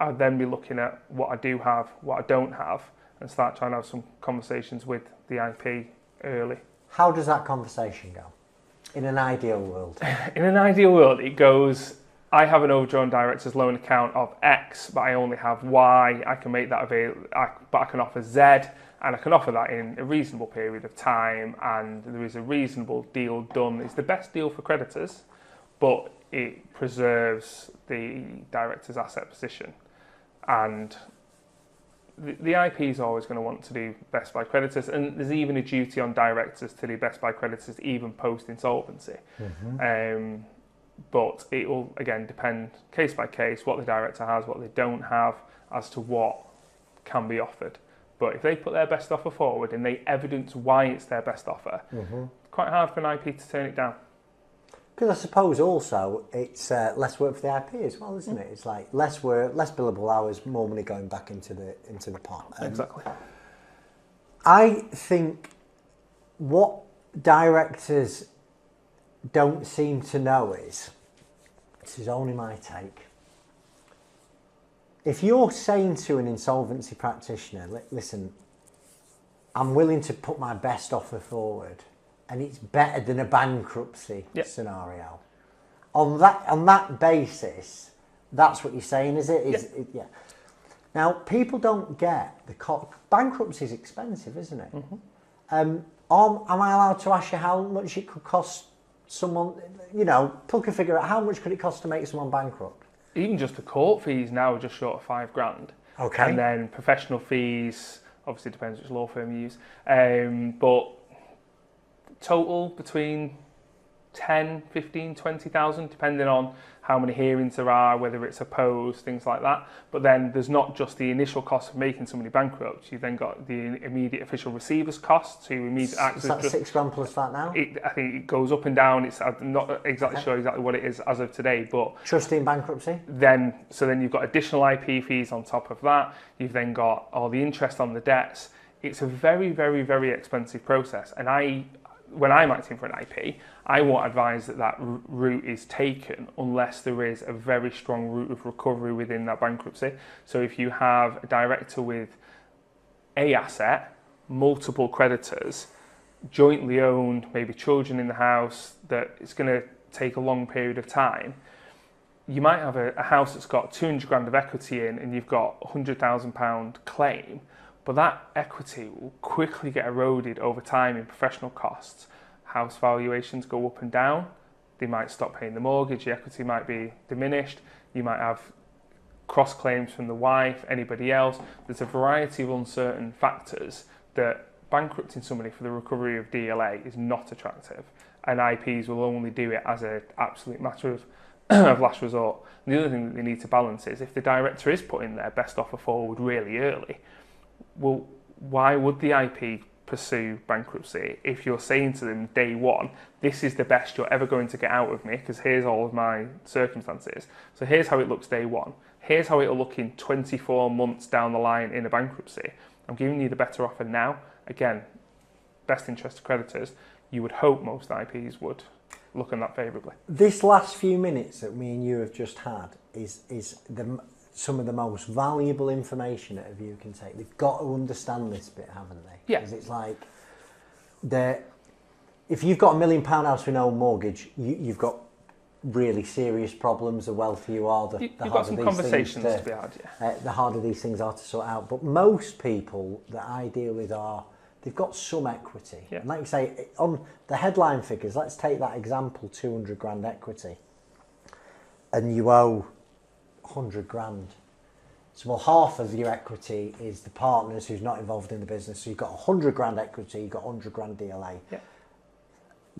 [SPEAKER 1] I'd then be looking at what I do have, what I don't have, and start trying to have some conversations with the IP early.
[SPEAKER 2] How does that conversation go in an ideal world?
[SPEAKER 1] In an ideal world, it goes, I have an overdrawn director's loan account of X, but I only have Y. I can make that available, but I can offer Z, and I can offer that in a reasonable period of time, and there is a reasonable deal done. It's the best deal for creditors, but it preserves the director's asset position. And the IP is always going to want to do best by creditors, and there's even a duty on directors to do best by creditors even post-insolvency. But it will, again, depend case by case, what the director has, what they don't have, as to what can be offered. But if they put their best offer forward and they evidence why it's their best offer, it's quite hard for an IP to turn it down.
[SPEAKER 2] Because I suppose also it's less work for the IP as well, isn't it? It's like less work, less billable hours, more money going back into the pot.
[SPEAKER 1] Exactly.
[SPEAKER 2] I think what directors don't seem to know is, this is only my take, if you're saying to an insolvency practitioner, listen, I'm willing to put my best offer forward and it's better than a bankruptcy scenario, on that basis, that's what you're saying, is it? Yeah. Now, people don't get bankruptcy is expensive, isn't it? Am I allowed to ask you how much it could cost someone, pluck a figure out how much could it cost to make someone bankrupt?
[SPEAKER 1] Even just the court fees now are just short of $5,000.
[SPEAKER 2] Okay.
[SPEAKER 1] And then professional fees, obviously depends which law firm you use, but total between 10, 15, 20,000, depending on how many hearings there are, whether it's opposed, things like that. But then there's not just the initial cost of making somebody bankrupt. You've then got the immediate official receiver's costs, who immediate access.
[SPEAKER 2] Is that £6,000 plus that now?
[SPEAKER 1] I think it goes up and down. I'm not exactly sure exactly what it is as of today, but
[SPEAKER 2] trustee in bankruptcy.
[SPEAKER 1] Then you've got additional IP fees on top of that. You've then got all the interest on the debts. It's a very, very, very expensive process, and when I'm acting for an IP, I won't advise that route is taken unless there is a very strong route of recovery within that bankruptcy. So if you have a director with a asset, multiple creditors, jointly owned, maybe children in the house, that it's going to take a long period of time, you might have a house that's got 200 grand of equity in and you've got £100,000 claim, but that equity will quickly get eroded over time in professional costs. House valuations go up and down. they might stop paying the mortgage, the equity might be diminished, you might have cross claims from the wife, anybody else. There's a variety of uncertain factors that bankrupting somebody for the recovery of DLA is not attractive, and IPs will only do it as an absolute matter of, of last resort. And the other thing that they need to balance is if the director is putting their best offer forward really early, well, why would the IP pursue bankruptcy if you're saying to them day one, this is the best you're ever going to get out of me because here's all of my circumstances. So here's how it looks day one. Here's how it'll look in 24 months down the line in a bankruptcy. I'm giving you the better offer now. Again, best interest of creditors. You would hope most IPs would look on that favourably.
[SPEAKER 2] This last few minutes that me and you have just had is some of the most valuable information that a view can take. They've got to understand this bit, haven't they?
[SPEAKER 1] Yeah.
[SPEAKER 2] Because it's like, if you've got £1 million house with no mortgage, you've got really serious problems. The wealthier you are, the harder these
[SPEAKER 1] conversations
[SPEAKER 2] things
[SPEAKER 1] to be had.
[SPEAKER 2] the harder these things are to sort out. But most people that I deal with they've got some equity.
[SPEAKER 1] Yeah.
[SPEAKER 2] And like you say, on the headline figures, let's take that example, 200 grand equity, and you owe 100 grand. So, well, half of your equity is the partners who's not involved in the business. So you've got 100 grand equity, you've got 100 grand DLA.
[SPEAKER 1] Yeah.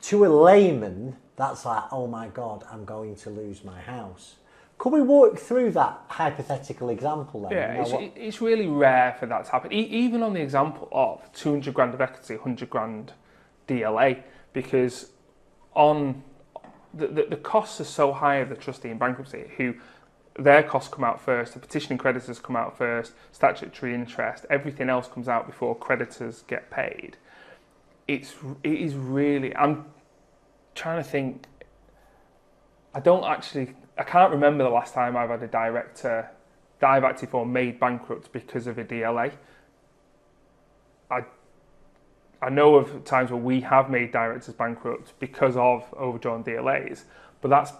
[SPEAKER 2] To a layman, that's like, oh my God, I'm going to lose my house. Could we walk through that hypothetical example then?
[SPEAKER 1] Yeah, it's really rare for that to happen. Even on the example of 200 grand of equity, 100 grand DLA, because on the costs are so high of the trustee in bankruptcy, who their costs come out first, the petitioning creditors come out first, statutory interest, everything else comes out before creditors get paid. It is really, I'm trying to think, I can't remember the last time I've had a director that I've actually thought made bankrupt because of a DLA. I know of times where we have made directors bankrupt because of overdrawn DLAs, but that's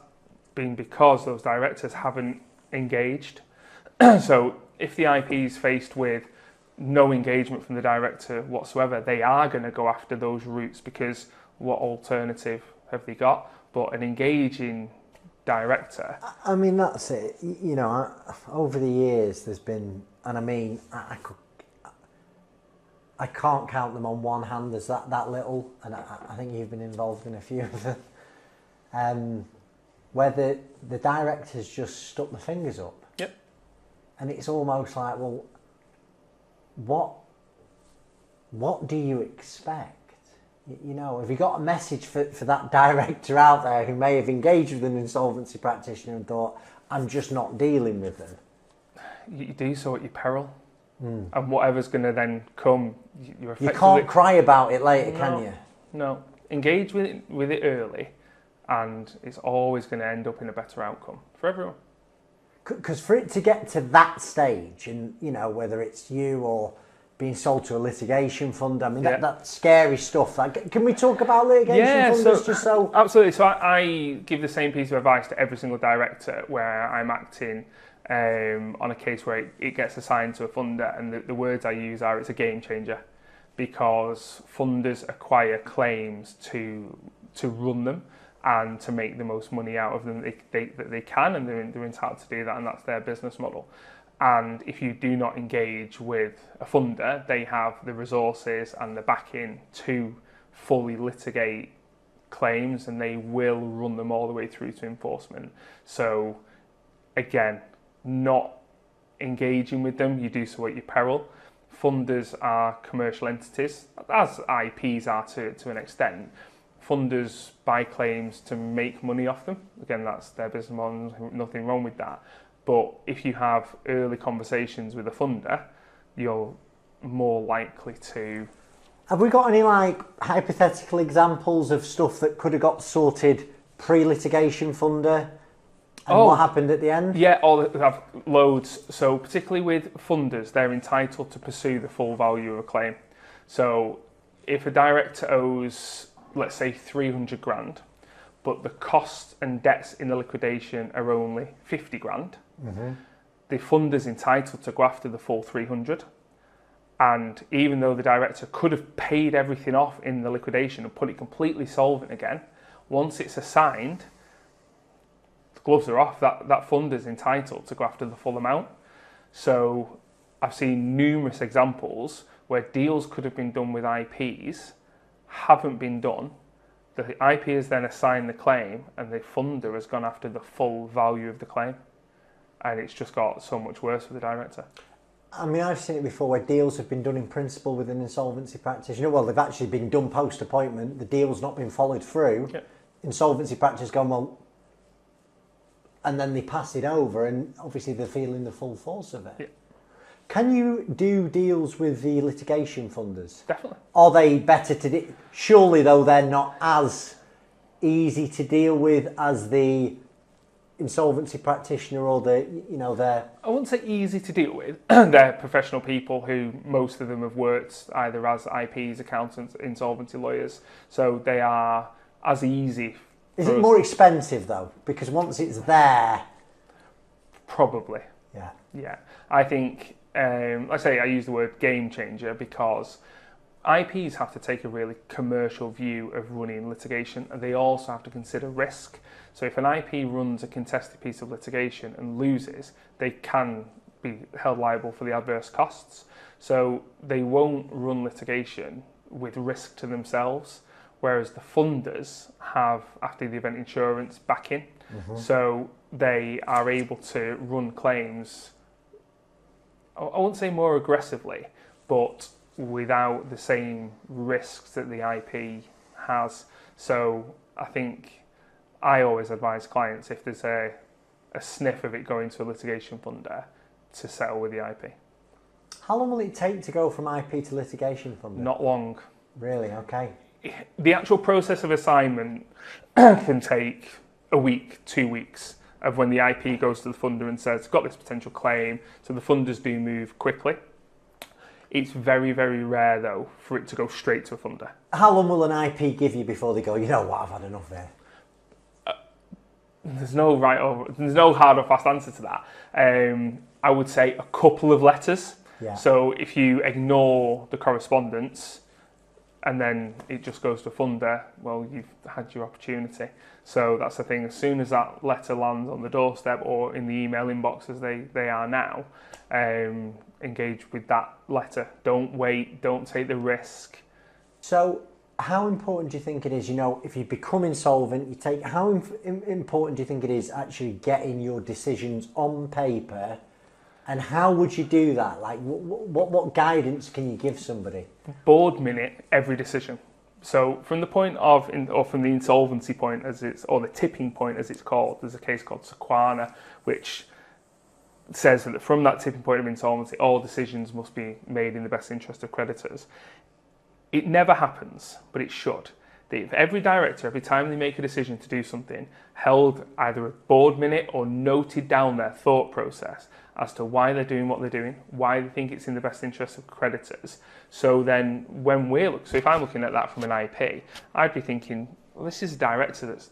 [SPEAKER 1] been because those directors haven't engaged. So if the IP is faced with no engagement from the director whatsoever, they are going to go after those routes because what alternative have they got? But an engaging director.
[SPEAKER 2] I mean, that's it. You know, over the years there's been, and I mean, I can't count them on one hand. There's that little, and I think you've been involved in a few of them, where the directors just stuck their fingers up.
[SPEAKER 1] Yep. And
[SPEAKER 2] it's almost like, well, what do you expect? You know, have you got a message for that director out there who may have engaged with an insolvency practitioner and thought, I'm just not dealing with them?
[SPEAKER 1] You do so at your peril. And whatever's going to then come, you're effectively...
[SPEAKER 2] You can't cry about it later, can you?
[SPEAKER 1] No. Engage with it early, and it's always going to end up in a better outcome for everyone.
[SPEAKER 2] Because for it to get to that stage, and, you know, whether it's you or being sold to a litigation fund, I mean, that scary stuff. Like, can we talk about litigation funds?
[SPEAKER 1] Absolutely. So I give the same piece of advice to every single director where I'm acting on a case where it gets assigned to a funder, and the words I use are, it's a game changer, because funders acquire claims to run them and to make the most money out of them that they can, and they're entitled to do that, and that's their business model. And if you do not engage with a funder, they have the resources and the backing to fully litigate claims, and they will run them all the way through to enforcement. So again, not engaging with them, you do so at your peril. Funders are commercial entities, as IPs are to an extent. Funders buy claims to make money off them. Again, that's their business model, nothing wrong with that. But if you have early conversations with a funder, you're more likely to...
[SPEAKER 2] Have we got any hypothetical examples of stuff that could have got sorted pre-litigation funder? And what happened at the end?
[SPEAKER 1] Yeah, they have loads. So particularly with funders, they're entitled to pursue the full value of a claim. So if a director owes, let's say, 300 grand, but the costs and debts in the liquidation are only 50 grand, the funder's entitled to go after the full 300. And even though the director could have paid everything off in the liquidation and put it completely solvent again, Once it's assigned, the gloves are off. That funder is entitled to go after the full amount. So I've seen numerous examples where deals could have been done with IPs, haven't been done. The IP has then assigned the claim and the funder has gone after the full value of the claim. And it's just got so much worse for the director.
[SPEAKER 2] I mean, I've seen it before where deals have been done in principle with an insolvency practitioner. Well, they've actually been done post-appointment. The deal's not been followed through.
[SPEAKER 1] Yep.
[SPEAKER 2] Insolvency practitioner's gone, well, and then they pass it over, and obviously they're feeling the full force of it.
[SPEAKER 1] Yep.
[SPEAKER 2] Can you do deals with the litigation funders?
[SPEAKER 1] Definitely.
[SPEAKER 2] Are they better to do? Surely, though, they're not as easy to deal with as the insolvency practitioner or their...
[SPEAKER 1] I wouldn't say easy to deal with. They're professional people who most of them have worked either as IPs, accountants, insolvency lawyers. So they are as easy.
[SPEAKER 2] Is it more expensive though? Because once it's there...
[SPEAKER 1] Probably.
[SPEAKER 2] Yeah.
[SPEAKER 1] Yeah. I think, I use the word game changer because IPs have to take a really commercial view of running litigation, and they also have to consider risk. So if an IP runs a contested piece of litigation and loses, they can be held liable for the adverse costs. So they won't run litigation with risk to themselves, whereas the funders have, after the event, insurance backing. Mm-hmm. So they are able to run claims, I won't say more aggressively, but without the same risks that the IP has. So I think I always advise clients, if there's a sniff of it going to a litigation funder, to settle with the IP.
[SPEAKER 2] How long will it take to go from IP to litigation funder?
[SPEAKER 1] Not long.
[SPEAKER 2] Really? Okay.
[SPEAKER 1] The actual process of assignment can take a week, 2 weeks, of when the IP goes to the funder and says, got this potential claim. So the funders do move quickly. It's very, very rare, though, for it to go straight to a funder.
[SPEAKER 2] How long will an IP give you before they go, you know what, I've had enough there?
[SPEAKER 1] There's no hard or fast answer to that. I would say a couple of letters.
[SPEAKER 2] Yeah.
[SPEAKER 1] So if you ignore the correspondence and then it just goes to a funder, well, you've had your opportunity. So that's the thing. As soon as that letter lands on the doorstep or in the email inbox as they are now, engage with that letter. Don't wait. Don't take the risk.
[SPEAKER 2] So how important do you think it is, if you become insolvent, how important do you think it is actually getting your decisions on paper, and how would you do that? Like, what guidance can you give somebody?
[SPEAKER 1] Board minute every decision. So from the point of, or from the insolvency point or the tipping point as it's called, there's a case called Sequana, which says that from that tipping point of insolvency, all decisions must be made in the best interest of creditors. It never happens, but it should. If every director, every time they make a decision to do something, held either a board minute or noted down their thought process as to why they're doing what they're doing, why they think it's in the best interest of creditors. So then when if I'm looking at that from an IP, I'd be thinking, well, this is a director that's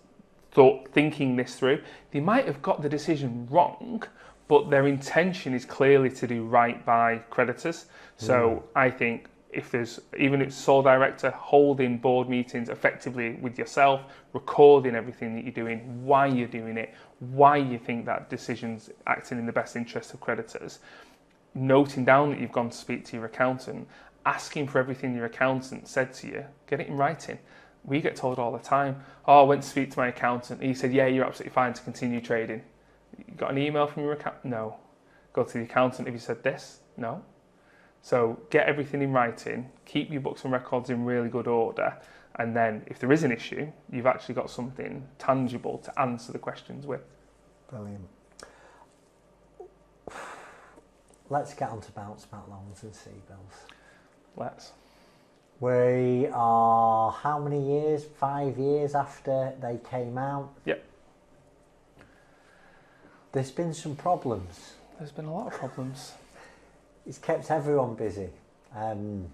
[SPEAKER 1] thinking this through. They might have got the decision wrong, but their intention is clearly to do right by creditors. So I think if there's, even if it's sole director, holding board meetings effectively with yourself, recording everything that you're doing, why you're doing it, why you think that decision's acting in the best interest of creditors, noting down that you've gone to speak to your accountant, asking for everything your accountant said to you, get it in writing. We get told all the time, I went to speak to my accountant, he said, yeah, you're absolutely fine to continue trading. You got an email from your accountant? No. Go to the accountant, have you said this? No. So get everything in writing, keep your books and records in really good order, and then if there is an issue, you've actually got something tangible to answer the questions with.
[SPEAKER 2] Brilliant. Let's get on to bounce back loans and C-bills.
[SPEAKER 1] Let's.
[SPEAKER 2] We are how many years? 5 years after they came out?
[SPEAKER 1] Yep.
[SPEAKER 2] There's been some problems.
[SPEAKER 1] There's been a lot of problems.
[SPEAKER 2] It's kept everyone busy. Come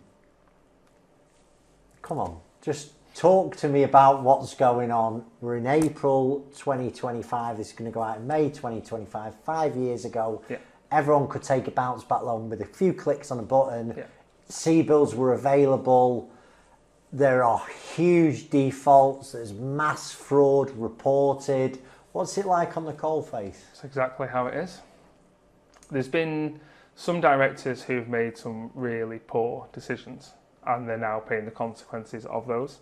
[SPEAKER 2] on, just talk to me about what's going on. We're in April 2025. This is going to go out in May 2025. 5 years ago, everyone could take a bounce back loan with a few clicks on a button. Yeah. C-bills were available. there are huge defaults, there's mass fraud reported. What's it like on the coalface?
[SPEAKER 1] That's exactly how it is. There's been some directors who've made some really poor decisions and they're now paying the consequences of those,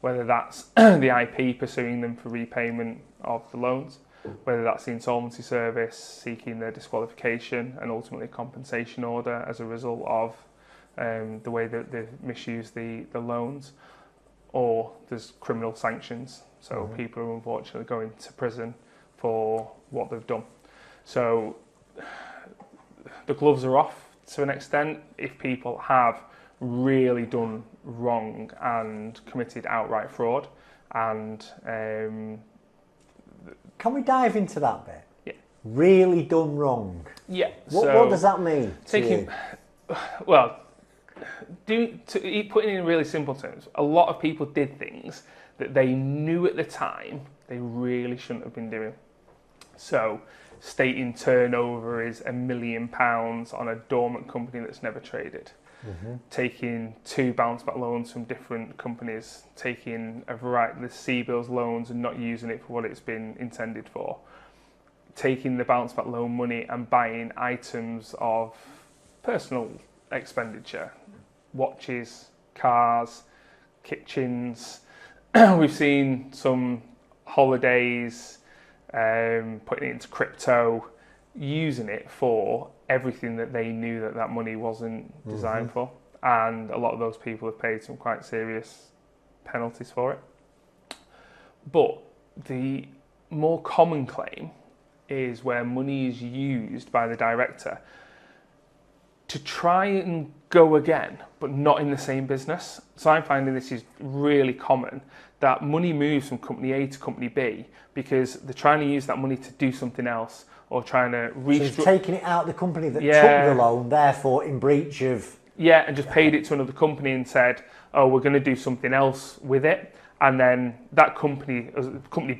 [SPEAKER 1] whether that's the IP pursuing them for repayment of the loans, whether that's the Insolvency Service seeking their disqualification and ultimately compensation order as a result of the way that they've misused the loans, or there's criminal sanctions. So people are unfortunately going to prison for what they've done. So the gloves are off to an extent if people have really done wrong and committed outright fraud. And
[SPEAKER 2] can we dive into that bit?
[SPEAKER 1] Yeah.
[SPEAKER 2] Really done wrong.
[SPEAKER 1] Yeah.
[SPEAKER 2] What does that mean?
[SPEAKER 1] Putting it in really simple terms, a lot of people did things that they knew at the time they really shouldn't have been doing. So, stating turnover is £1 million on a dormant company that's never traded. Taking 2 bounce back loans from different companies, taking a variety of the C-bills loans and not using it for what it's been intended for. Taking the bounce back loan money and buying items of personal expenditure, watches, cars, kitchens. We've seen some holidays, putting it into crypto, using it for everything that they knew that money wasn't designed for. And a lot of those people have paid some quite serious penalties for it. But the more common claim is where money is used by the director to try and go again, but not in the same business. So I'm finding this is really common, that money moves from company A to company B because they're trying to use that money to do something else or trying to restructure.
[SPEAKER 2] So taking it out of the company that took the loan, therefore in breach of...
[SPEAKER 1] Yeah, and just paid it to another company and said, oh, we're going to do something else with it. And then that company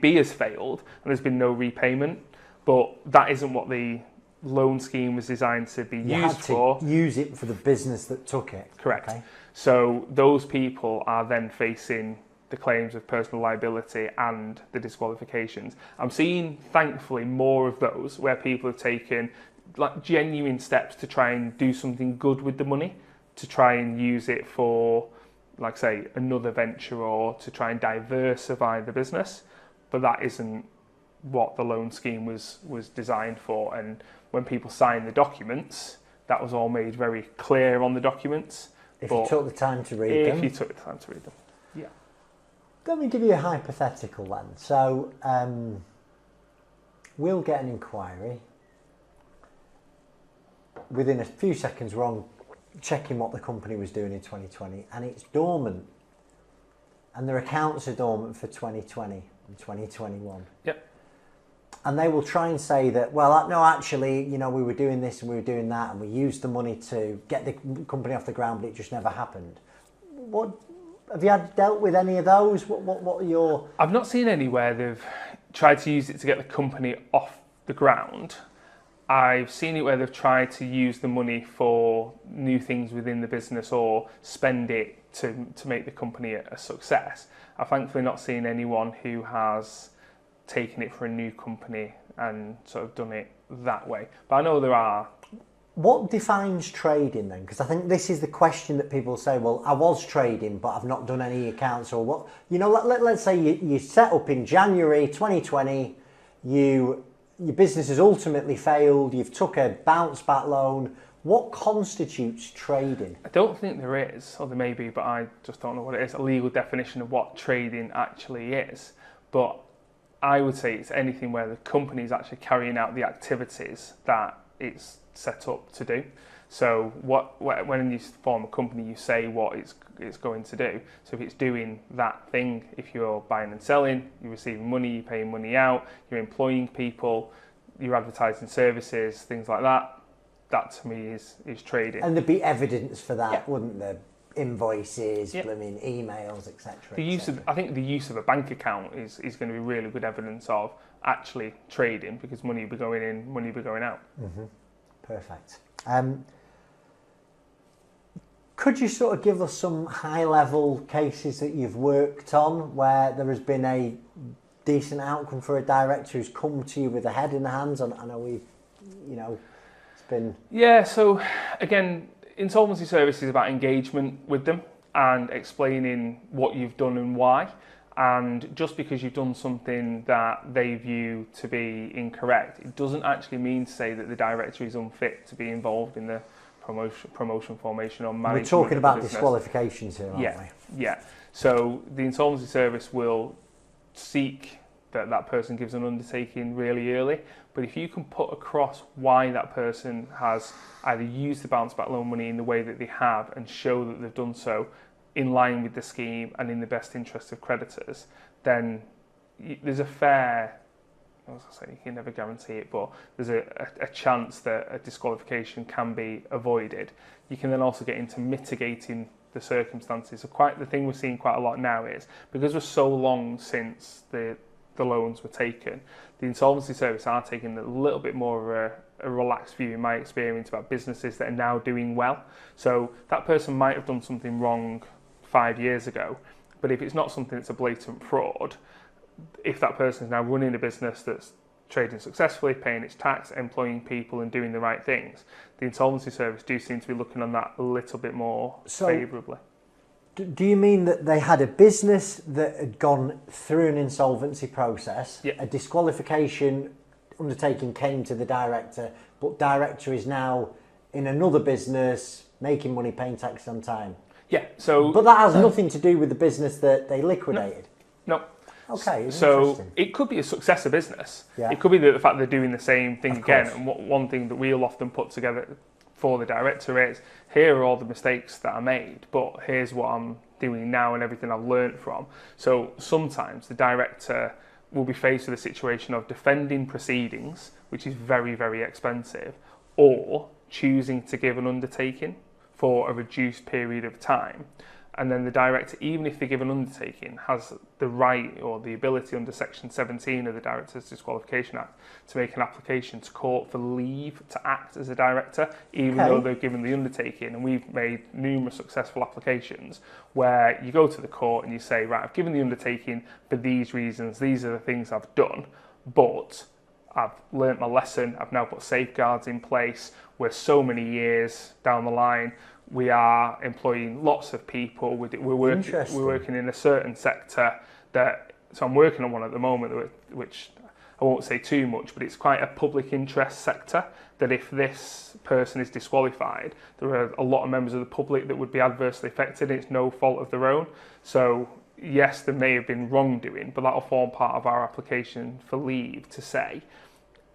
[SPEAKER 1] B has failed and there's been no repayment. But that isn't what the loan scheme was designed to be used for.
[SPEAKER 2] Use it for the business that took it.
[SPEAKER 1] Correct.
[SPEAKER 2] Okay.
[SPEAKER 1] So those people are then facing the claims of personal liability and the disqualifications. I'm seeing, thankfully, more of those where people have taken like genuine steps to try and do something good with the money, to try and use it for, like say, another venture or to try and diversify the business. But that isn't what the loan scheme was designed for. And when people signed the documents, that was all made very clear on the documents.
[SPEAKER 2] If you took the time to read them.
[SPEAKER 1] If you took the time to read them, yeah.
[SPEAKER 2] Let me give you a hypothetical then. So, we'll get an inquiry. Within a few seconds, we're on checking what the company was doing in 2020, and it's dormant. And their accounts are dormant for 2020 and 2021.
[SPEAKER 1] Yep.
[SPEAKER 2] And they will try and say that, well, no, actually, you know, we were doing this and we were doing that, and we used the money to get the company off the ground, but it just never happened. What have you dealt with any of those? What are your...
[SPEAKER 1] I've not seen anywhere they've tried to use it to get the company off the ground. I've seen it where they've tried to use the money for new things within the business or spend it to make the company a success. I've thankfully not seen anyone who has taken it for a new company and sort of done it that way. But I know there are.
[SPEAKER 2] What defines trading then? Because I think this is the question that people say, well, I was trading, but I've not done any accounts or what. You know, let's say you set up in January 2020, your business has ultimately failed, you've took a bounce back loan. What constitutes trading?
[SPEAKER 1] I don't think there is, or there may be, but I just don't know what it is, a legal definition of what trading actually is. But I would say it's anything where the company is actually carrying out the activities that it's set up to do. So when you form a company, you say what it's going to do. So if it's doing that thing, if you're buying and selling, you're receiving money, you're paying money out, you're employing people, you're advertising services, things like that, that to me is trading.
[SPEAKER 2] And there'd be evidence for that,
[SPEAKER 1] yeah.
[SPEAKER 2] Wouldn't there? Invoices,
[SPEAKER 1] yeah.
[SPEAKER 2] blooming emails, etc.
[SPEAKER 1] I think the use of a bank account is going to be really good evidence of actually trading, because money will be going in, money will be going out.
[SPEAKER 2] Mm-hmm. Perfect. Could you sort of give us some high-level cases that you've worked on where there has been a decent outcome for a director who's come to you with a head in the hands? And I know it's been...
[SPEAKER 1] Yeah, so again, insolvency service is about engagement with them and explaining what you've done and why. And just because you've done something that they view to be incorrect, it doesn't actually mean to say that the director is unfit to be involved in the promotion, formation, or management.
[SPEAKER 2] We're talking about disqualifications here, aren't we?
[SPEAKER 1] Yeah. So the insolvency service will seek that person gives an undertaking really early, but if you can put across why that person has either used the bounce back loan money in the way that they have and show that they've done so in line with the scheme and in the best interest of creditors, then there's a fair, I was going to say you can never guarantee it, but there's a chance that a disqualification can be avoided. You can then also get into mitigating the circumstances. So the thing we're seeing quite a lot now is, because we're so long since the loans were taken, the insolvency service are taking a little bit more of a relaxed view, in my experience, about businesses that are now doing well. So that person might have done something wrong 5 years ago, but if it's not something that's a blatant fraud, if that person is now running a business that's trading successfully, paying its tax, employing people and doing the right things, the insolvency service do seem to be looking on that a little bit more favourably.
[SPEAKER 2] Do you mean that they had a business that had gone through an insolvency process, a disqualification undertaking came to the director, but director is now in another business, making money, paying tax on time?
[SPEAKER 1] Yeah, so...
[SPEAKER 2] But that has nothing to do with the business that they liquidated?
[SPEAKER 1] No.
[SPEAKER 2] Okay,
[SPEAKER 1] so it could be a successor business.
[SPEAKER 2] Yeah.
[SPEAKER 1] It could be the fact they're doing the same thing again.
[SPEAKER 2] Course.
[SPEAKER 1] And one thing that we'll often put together for the director is, here are all the mistakes that I made, but here's what I'm doing now and everything I've learned from. So sometimes the director will be faced with a situation of defending proceedings, which is very, very expensive, or choosing to give an undertaking for a reduced period of time. And then the director, even if they give an undertaking, has the right or the ability under Section 17 of the Directors' Disqualification Act to make an application to court for leave to act as a director, even though they've given the undertaking. And we've made numerous successful applications where you go to the court and you say, right, I've given the undertaking for these reasons, these are the things I've done, but I've learnt my lesson, I've now put safeguards in place. We're so many years down the line, we are employing lots of people. We're working in a certain sector so I'm working on one at the moment, which I won't say too much, but it's quite a public interest sector, that if this person is disqualified, there are a lot of members of the public that would be adversely affected. It's no fault of their own. So yes, there may have been wrongdoing, but that'll form part of our application for leave to say,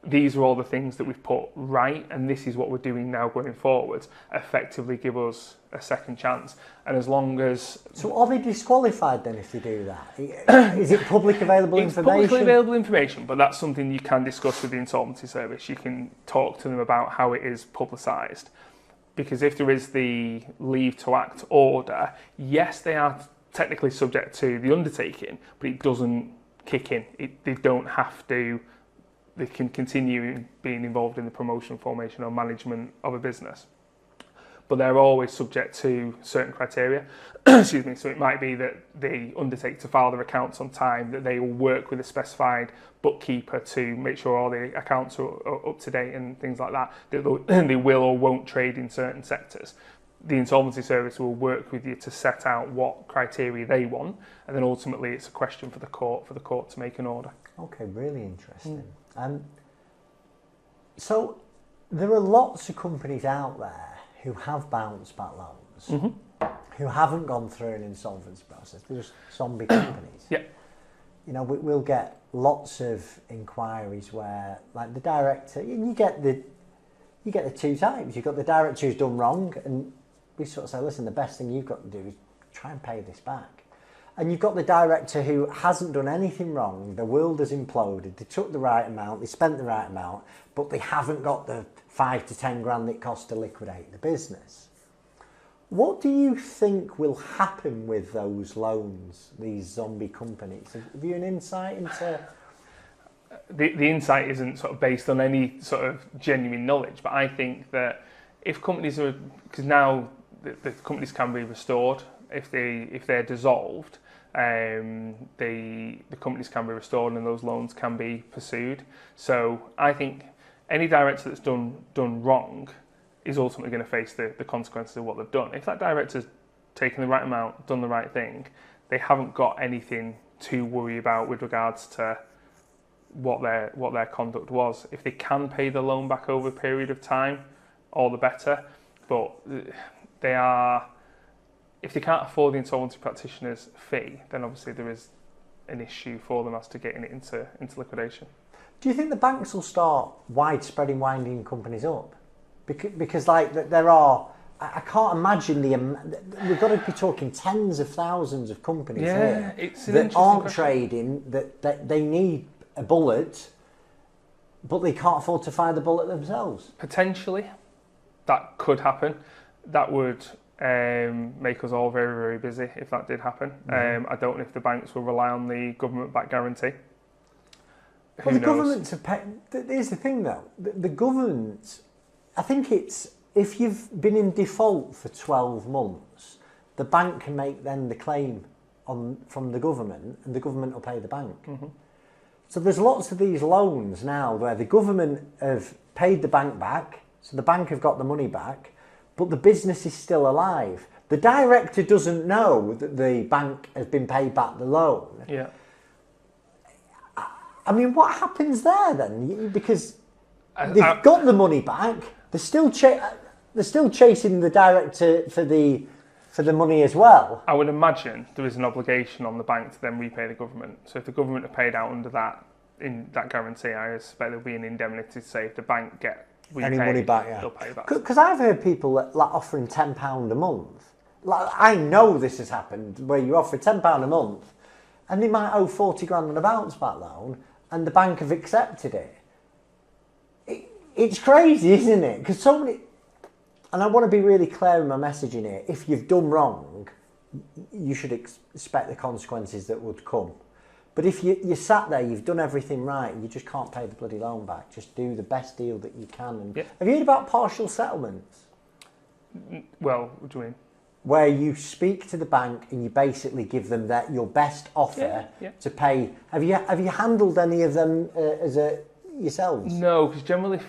[SPEAKER 1] these are all the things that we've put right, and this is what we're doing now going forward. Effectively give us a second chance. And as long as...
[SPEAKER 2] So are they disqualified then if they do that? Is it public available information?
[SPEAKER 1] It's publicly available information, but that's something you can discuss with the insolvency service. You can talk to them about how it is publicised. Because if there is the leave to act order, yes, they are technically subject to the undertaking, but it doesn't kick in. They don't have to... They can continue being involved in the promotion, formation or management of a business. But they're always subject to certain criteria. Excuse me. So it might be that they undertake to file their accounts on time, that they will work with a specified bookkeeper to make sure all the accounts are up to date and things like that. They will or won't trade in certain sectors. The insolvency service will work with you to set out what criteria they want, and then ultimately it's a question for the court to make an order.
[SPEAKER 2] Okay, really interesting. So there are lots of companies out there who have bounce back loans, who haven't gone through an insolvency process. They're just zombie companies.
[SPEAKER 1] Yeah.
[SPEAKER 2] You know, we'll get lots of inquiries where, like, the director, you get the two types. You've got the director who's done wrong, and we sort of say, listen, the best thing you've got to do is try and pay this back. And you've got the director who hasn't done anything wrong, the world has imploded, they took the right amount, they spent the right amount, but they haven't got the 5 to 10 grand it costs to liquidate the business. What do you think will happen with those loans, these zombie companies? Have you an insight into...
[SPEAKER 1] The insight isn't sort of based on any sort of genuine knowledge, but I think that if companies are... Because now the companies can be restored if they're dissolved. The companies can be restored and those loans can be pursued. So I think any director that's done wrong is ultimately going to face the consequences of what they've done. If that director's taken the right amount, done the right thing, they haven't got anything to worry about with regards to what their conduct was. If they can pay the loan back over a period of time, all the better. But if they can't afford the insolvency practitioner's fee, then obviously there is an issue for them as to getting it into liquidation.
[SPEAKER 2] Do you think the banks will start winding companies up? Because like there are, I can't imagine we've got to be talking tens of thousands of companies here that aren't trading, that they need a bullet, but they can't afford to fire the bullet themselves.
[SPEAKER 1] Potentially, that could happen. That would make us all very, very busy if that did happen. I don't know if the banks will rely on the government-backed guarantee.
[SPEAKER 2] Well, the government to pay. Here's the thing, though. The government, I think it's if you've been in default for 12 months, the bank can make then the claim from the government, and the government will pay the bank. Mm-hmm. So there's lots of these loans now where the government have paid the bank back, so the bank have got the money back, but the business is still alive. The director doesn't know that the bank has been paid back the loan.
[SPEAKER 1] Yeah.
[SPEAKER 2] I mean, what happens there then? Because they've got the money back, they're still chasing the director for the money as well.
[SPEAKER 1] I would imagine there is an obligation on the bank to then repay the government. So if the government are paid out under that guarantee, I expect there'll be an indemnity to say if the bank get repaid,
[SPEAKER 2] any money back, yeah,
[SPEAKER 1] they'll pay back.
[SPEAKER 2] Because I've heard people like offering £10 a month. Like, I know this has happened where you offer £10 a month, and they might owe 40 grand on a bounce back loan, and the bank have accepted it. It's crazy, isn't it? Because so many. And I want to be really clear in my messaging here. If you've done wrong, you should expect the consequences that would come. But if you sat there, you've done everything right, you just can't pay the bloody loan back. Just do the best deal that you can. And
[SPEAKER 1] yeah.
[SPEAKER 2] Have you heard about partial settlements?
[SPEAKER 1] Well, what do you mean?
[SPEAKER 2] Where you speak to the bank and you basically give them your best offer to pay. Have you handled any of them yourselves?
[SPEAKER 1] No, because generally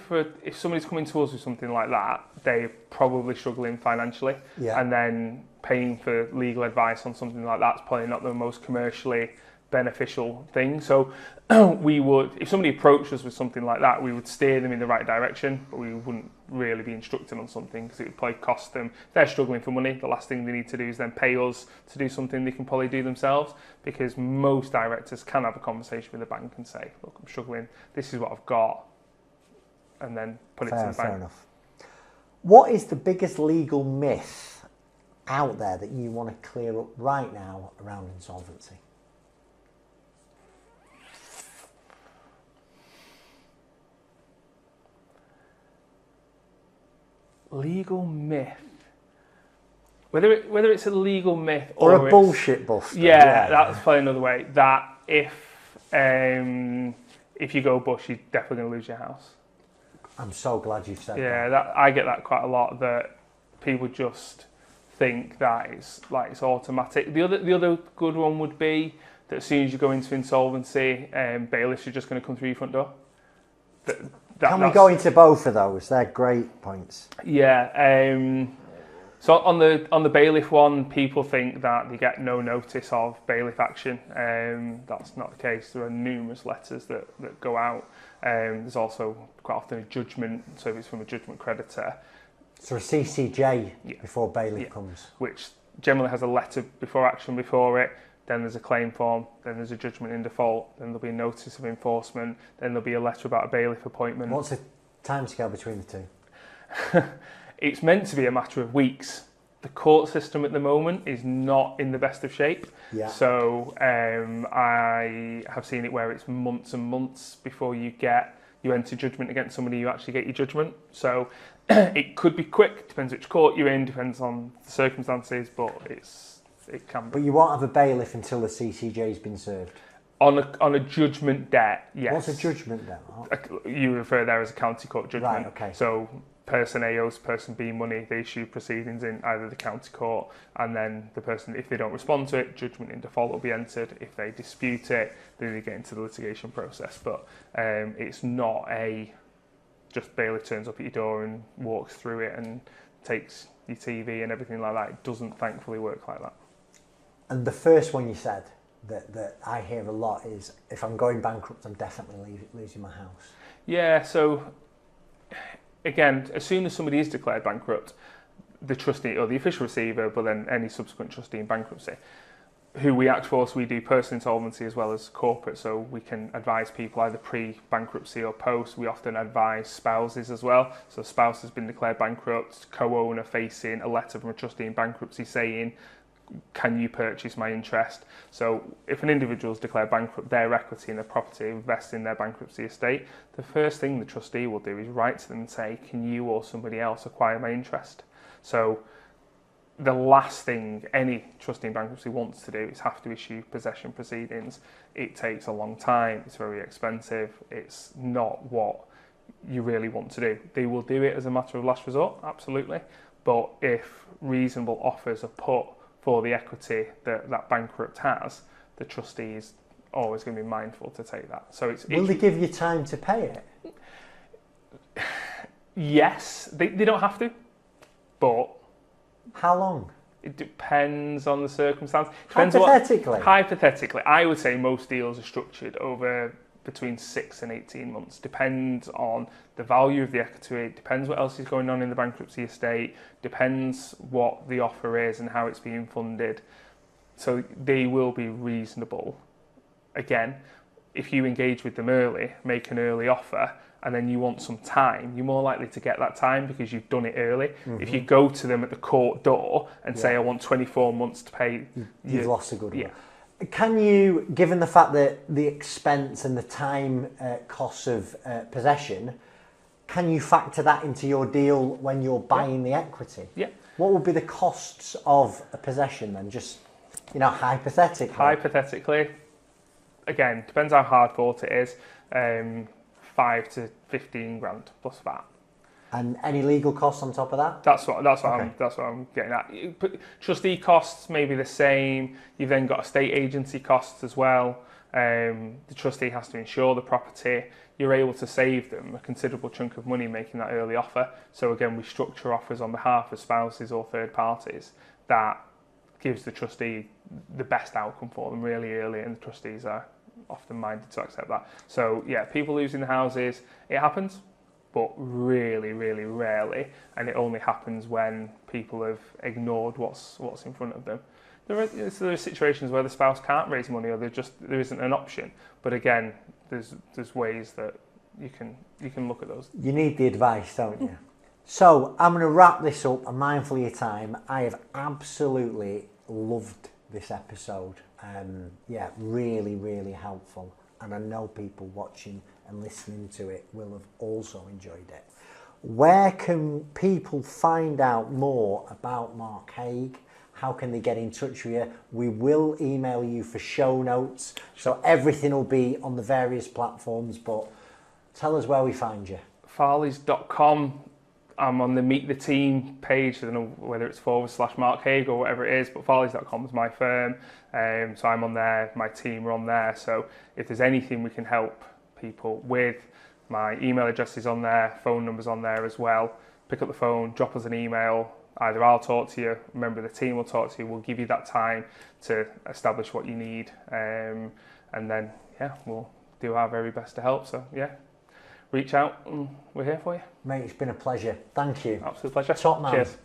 [SPEAKER 1] if somebody's coming to us with something like that, they're probably struggling financially, and then paying for legal advice on something like that's probably not the most commercially beneficial thing. So we would, if somebody approached us with something like that, we would steer them in the right direction, but we wouldn't really be instructing on something because it would probably cost them. If they're struggling for money, the last thing they need to do is then pay us to do something they can probably do themselves, because most directors can have a conversation with the bank and say, look, I'm struggling, this is what I've got, and then put it to the bank.
[SPEAKER 2] Fair enough. What is the biggest legal myth out there that you want to clear up right now around insolvency?
[SPEAKER 1] Legal myth. Whether it's a legal myth
[SPEAKER 2] or a bullshit buster.
[SPEAKER 1] Yeah, that's probably another way. That if you go bust, you're definitely going to lose your house.
[SPEAKER 2] I'm so glad you've said that.
[SPEAKER 1] Yeah, I get that quite a lot. That people just think that it's automatic. The other good one would be that as soon as you go into insolvency, bailiffs are just going to come through your front door.
[SPEAKER 2] Can we go into both of those? They're great points.
[SPEAKER 1] Yeah. So on the bailiff one, people think that they get no notice of bailiff action. That's not the case. There are numerous letters that go out. There's also quite often a judgment, so if it's from a judgment creditor. So a
[SPEAKER 2] CCJ before bailiff comes.
[SPEAKER 1] Which generally has a letter before action before it. Then there's a claim form, then there's a judgment in default, then there'll be a notice of enforcement, then there'll be a letter about a bailiff appointment.
[SPEAKER 2] What's the timescale between the two?
[SPEAKER 1] It's meant to be a matter of weeks. The court system at the moment is not in the best of shape.
[SPEAKER 2] Yeah.
[SPEAKER 1] So I have seen it where it's months and months before you enter judgment against somebody, you actually get your judgment. So it could be quick, depends which court you're in, depends on the circumstances, but it can be.
[SPEAKER 2] But you won't have a bailiff until the CCJ's been served?
[SPEAKER 1] On a judgment debt, yes.
[SPEAKER 2] What's a judgment debt?
[SPEAKER 1] You refer there as a county court judgment.
[SPEAKER 2] Right, okay.
[SPEAKER 1] So person A owes person B money, they issue proceedings in either the county court, and then the person, if they don't respond to it, judgment in default will be entered. If they dispute it, then they get into the litigation process. But it's not just bailiff turns up at your door and walks through it and takes your TV and everything like that. It doesn't thankfully work like that.
[SPEAKER 2] And the first one you said that I hear a lot is, if I'm going bankrupt, I'm definitely losing my house.
[SPEAKER 1] Yeah, so again, as soon as somebody is declared bankrupt, the trustee or the official receiver, but then any subsequent trustee in bankruptcy, who we act for, so we do personal insolvency as well as corporate, so we can advise people either pre-bankruptcy or post. We often advise spouses as well. So spouse has been declared bankrupt, co-owner facing a letter from a trustee in bankruptcy saying, can you purchase my interest? So if an individual is declared bankrupt, their equity in their property invests in their bankruptcy estate, the first thing the trustee will do is write to them and say, can you or somebody else acquire my interest? So the last thing any trustee in bankruptcy wants to do is have to issue possession proceedings. It takes a long time, it's very expensive, it's not what you really want to do. They will do it as a matter of last resort, absolutely, but if reasonable offers are put for the equity that bankrupt has, the trustee is always going to be mindful to take that. So will
[SPEAKER 2] they give you time to pay it?
[SPEAKER 1] Yes, they don't have to, but
[SPEAKER 2] how long?
[SPEAKER 1] It depends on the circumstance. Hypothetically, I would say most deals are structured over between 6 and 18 months. Depends on the value of the equity, depends what else is going on in the bankruptcy estate, depends what the offer is and how it's being funded. So they will be reasonable. Again, if you engage with them early, make an early offer, and then you want some time, you're more likely to get that time because you've done it early. Mm-hmm. If you go to them at the court door and say, I want 24 months to pay...
[SPEAKER 2] You've lost a good one.
[SPEAKER 1] Yeah.
[SPEAKER 2] Can you, given the fact that the expense and the time costs of possession, can you factor that into your deal when you're buying the equity?
[SPEAKER 1] Yeah.
[SPEAKER 2] What would be the costs of a possession then? Just, hypothetically.
[SPEAKER 1] Hypothetically, again, depends how hard fought it is. 5 to 15 grand plus VAT.
[SPEAKER 2] And any legal costs on top of that?
[SPEAKER 1] That's what I'm getting at. Trustee costs may be the same. You've then got estate agency costs as well. The trustee has to insure the property. You're able to save them a considerable chunk of money making that early offer. So again, we structure offers on behalf of spouses or third parties that gives the trustee the best outcome for them really early, and the trustees are often minded to accept that. So yeah, people losing the houses, it happens, but really, really rarely, and it only happens when people have ignored what's in front of them. There are situations where the spouse can't raise money, or there isn't an option. But again, there's ways that you can look at those. You need the advice, don't you? So I'm going to wrap this up. I'm mindful of your time. I have absolutely loved this episode. Really, really helpful, and I know people watching and listening to it will have also enjoyed it. Where can people find out more about Mark Hague? How can they get in touch with you? We will email you for show notes, so everything will be on the various platforms, but tell us where we find you. Farleys.com. I'm on the Meet the Team page. I don't know whether it's /Mark Hague or whatever it is, but Farleys.com is my firm. So I'm on there, my team are on there. So if there's anything we can help people with, my email address is on there, phone number's on there as well. Pick up the phone, drop us an email. Either I'll talk to you, a member of the team will talk to you. We'll give you that time to establish what you need. And then, we'll do our very best to help. So, reach out and we're here for you. Mate, it's been a pleasure. Thank you. Absolute pleasure. Top man. Cheers.